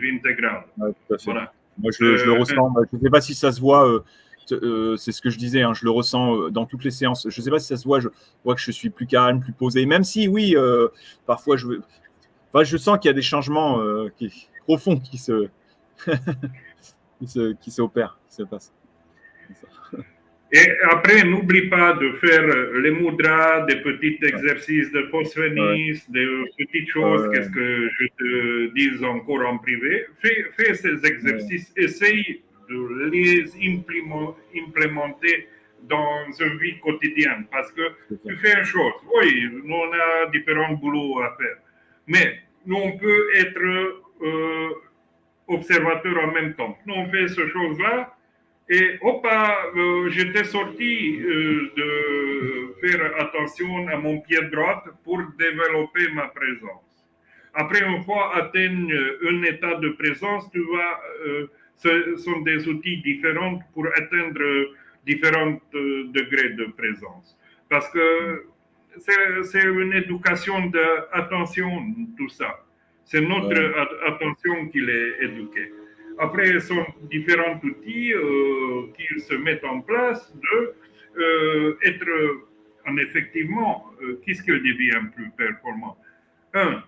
tout à fait. Voilà. Moi, je le ressens. Je ne sais pas si ça se voit. C'est ce que je disais. Hein, je le ressens dans toutes les séances. Je ne sais pas si ça se voit. Je vois que je suis plus calme, plus posé. Même si, oui, parfois, je sens qu'il y a des changements profonds qui s'opèrent, qui se passent. Et après, n'oublie pas de faire les mudras, des petits exercices de phosphénis, des petites choses, qu'est-ce que je te dis encore en privé. Fais ces exercices, essaye de les implémenter dans une vie quotidienne. Parce que tu fais une chose, oui, nous on a différents boulots à faire, mais nous on peut être observateur en même temps. Nous on fait ces choses-là. Et j'étais sorti de faire attention à mon pied droit pour développer ma présence. Après, une fois atteint un état de présence, ce sont des outils différents pour atteindre différents degrés de présence. Parce que c'est une éducation d'attention, tout ça. C'est notre attention qui est éduquée. Après, ce sont différents outils qui se mettent en place être effectivement, qu'est-ce qui devient plus performant?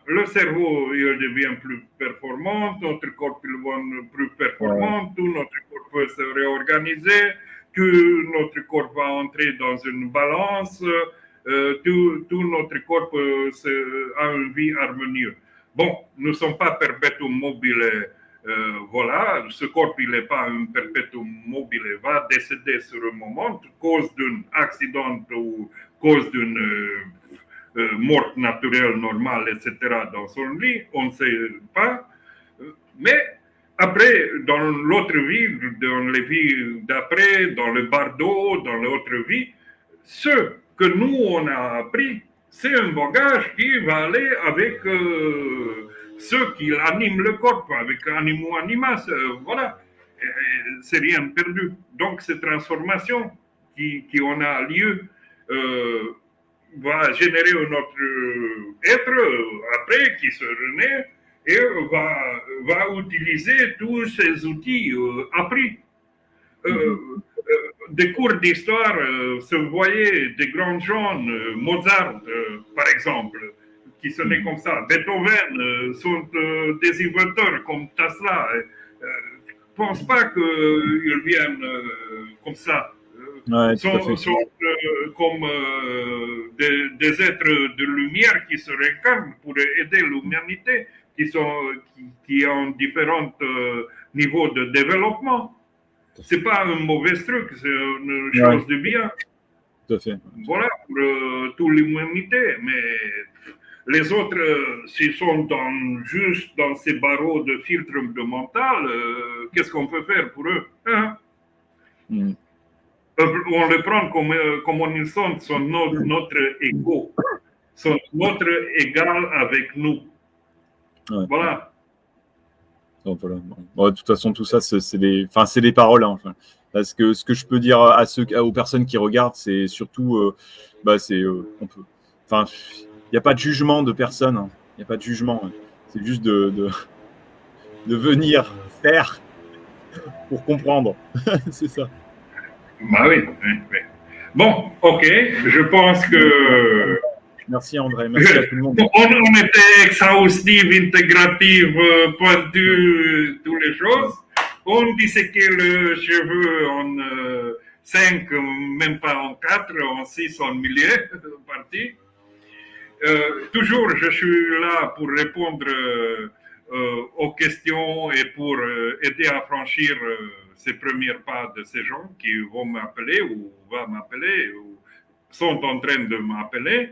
Le cerveau il devient plus performant, notre corps devient plus performant, tout notre corps peut se réorganiser, tout notre corps va entrer dans une balance, tout notre corps a une vie harmonieuse. Bon, nous ne sommes pas perpétuum mobile. Voilà, ce corps, il n'est pas un perpétuum mobile, il va décéder sur un moment, cause d'un accident ou cause d'une mort naturelle, normale, etc. dans son lit, on ne sait pas. Mais après, dans l'autre vie, dans les vies d'après, dans le bardo, dans l'autre vie, ce que nous, on a appris, c'est un bagage qui va aller avec ceux qui animent le corps, avec animaux animas, voilà. C'est rien perdu. Donc, cette transformation qui en a lieu va générer un autre être après qui se renaît et va utiliser tous ces outils appris. Des cours d'histoire se voyaient des grands gens, Mozart par exemple, qui sonnaient comme ça, Beethoven sont des inventeurs comme Tesla. Je ne pense pas qu'ils viennent comme ça. Sont comme des êtres de lumière qui se réincarnent pour aider l'humanité, qui ont différents niveaux de développement. C'est pas un mauvais truc, c'est une chose de bien. Tout à fait. Voilà, pour toute l'humanité. Mais les autres, s'ils sont juste dans ces barreaux de filtre de mental, qu'est-ce qu'on peut faire pour eux, hein? On les prend comme ils sont notre ego, sont notre égal avec nous. Ouais. Voilà. Donc, voilà. Bon, de toute façon, tout ça, c'est des paroles. Hein, enfin. Parce que ce que je peux dire aux personnes qui regardent, c'est surtout, on peut. Enfin, il n'y a pas de jugement de personne. Hein. Il n'y a pas de jugement. Hein. C'est juste de venir faire pour comprendre. C'est ça. Bah oui, oui, oui. Bon, ok. Je pense que. Merci André, merci à tout le monde. On était exhaustif, intégratif, pointu, toutes les choses. On disséquait le cheveu en 5, même pas en 4, en 6, en milliers de parties. Toujours, je suis là pour répondre aux questions et pour aider à franchir ces premiers pas de ces gens qui vont m'appeler ou vont m'appeler ou sont en train de m'appeler.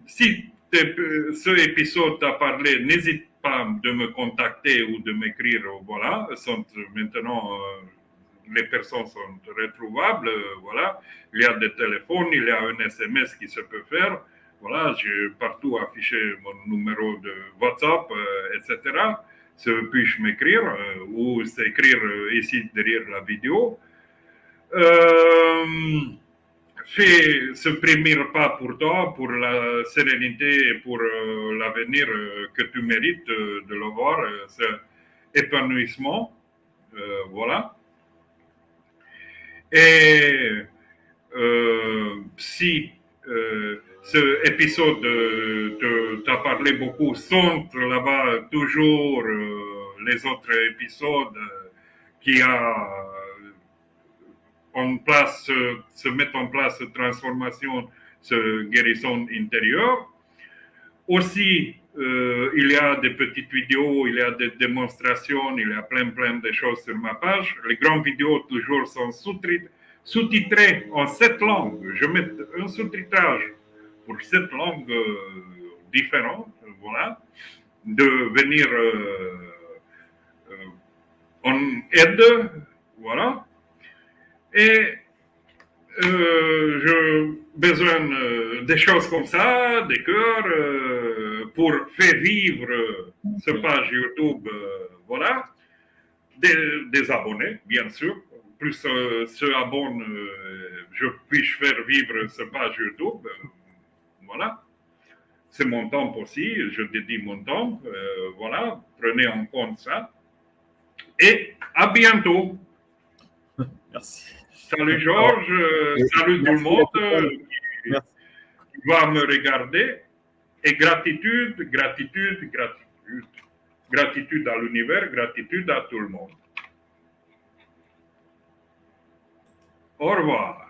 Si ce épisode t'a parlé, n'hésite pas de me contacter ou de m'écrire. Voilà, maintenant les personnes sont retrouvables. Voilà, il y a des téléphones, il y a un SMS qui se peut faire. Voilà, j'ai partout affiché mon numéro de WhatsApp, etc. Puis-je m'écrire ou s'écrire ici derrière la vidéo. Fais ce premier pas pour toi, pour la sérénité et pour l'avenir que tu mérites de l'avoir, cet épanouissement. Voilà. Et si ce épisode t'a parlé beaucoup, sont là-bas toujours les autres épisodes qui se mettent en place cette transformation, cette guérison intérieure. Aussi, il y a des petites vidéos, il y a des démonstrations, il y a plein de choses sur ma page. Les grandes vidéos toujours sont sous-titrées en 7 langues. Je mets un sous-titrage pour 7 langues différentes, voilà, de venir en aide, voilà. Et j'ai besoin des choses comme ça, des cœurs, pour faire vivre ce page YouTube, voilà. Des abonnés, bien sûr. Plus se abonnent, je puisse faire vivre ce page YouTube, voilà. C'est mon temps aussi, je dédie mon temps, voilà. Prenez en compte ça. Et à bientôt. Merci. Salut Georges, salut tout le monde qui va me regarder. Et gratitude à l'univers, gratitude à tout le monde. Au revoir.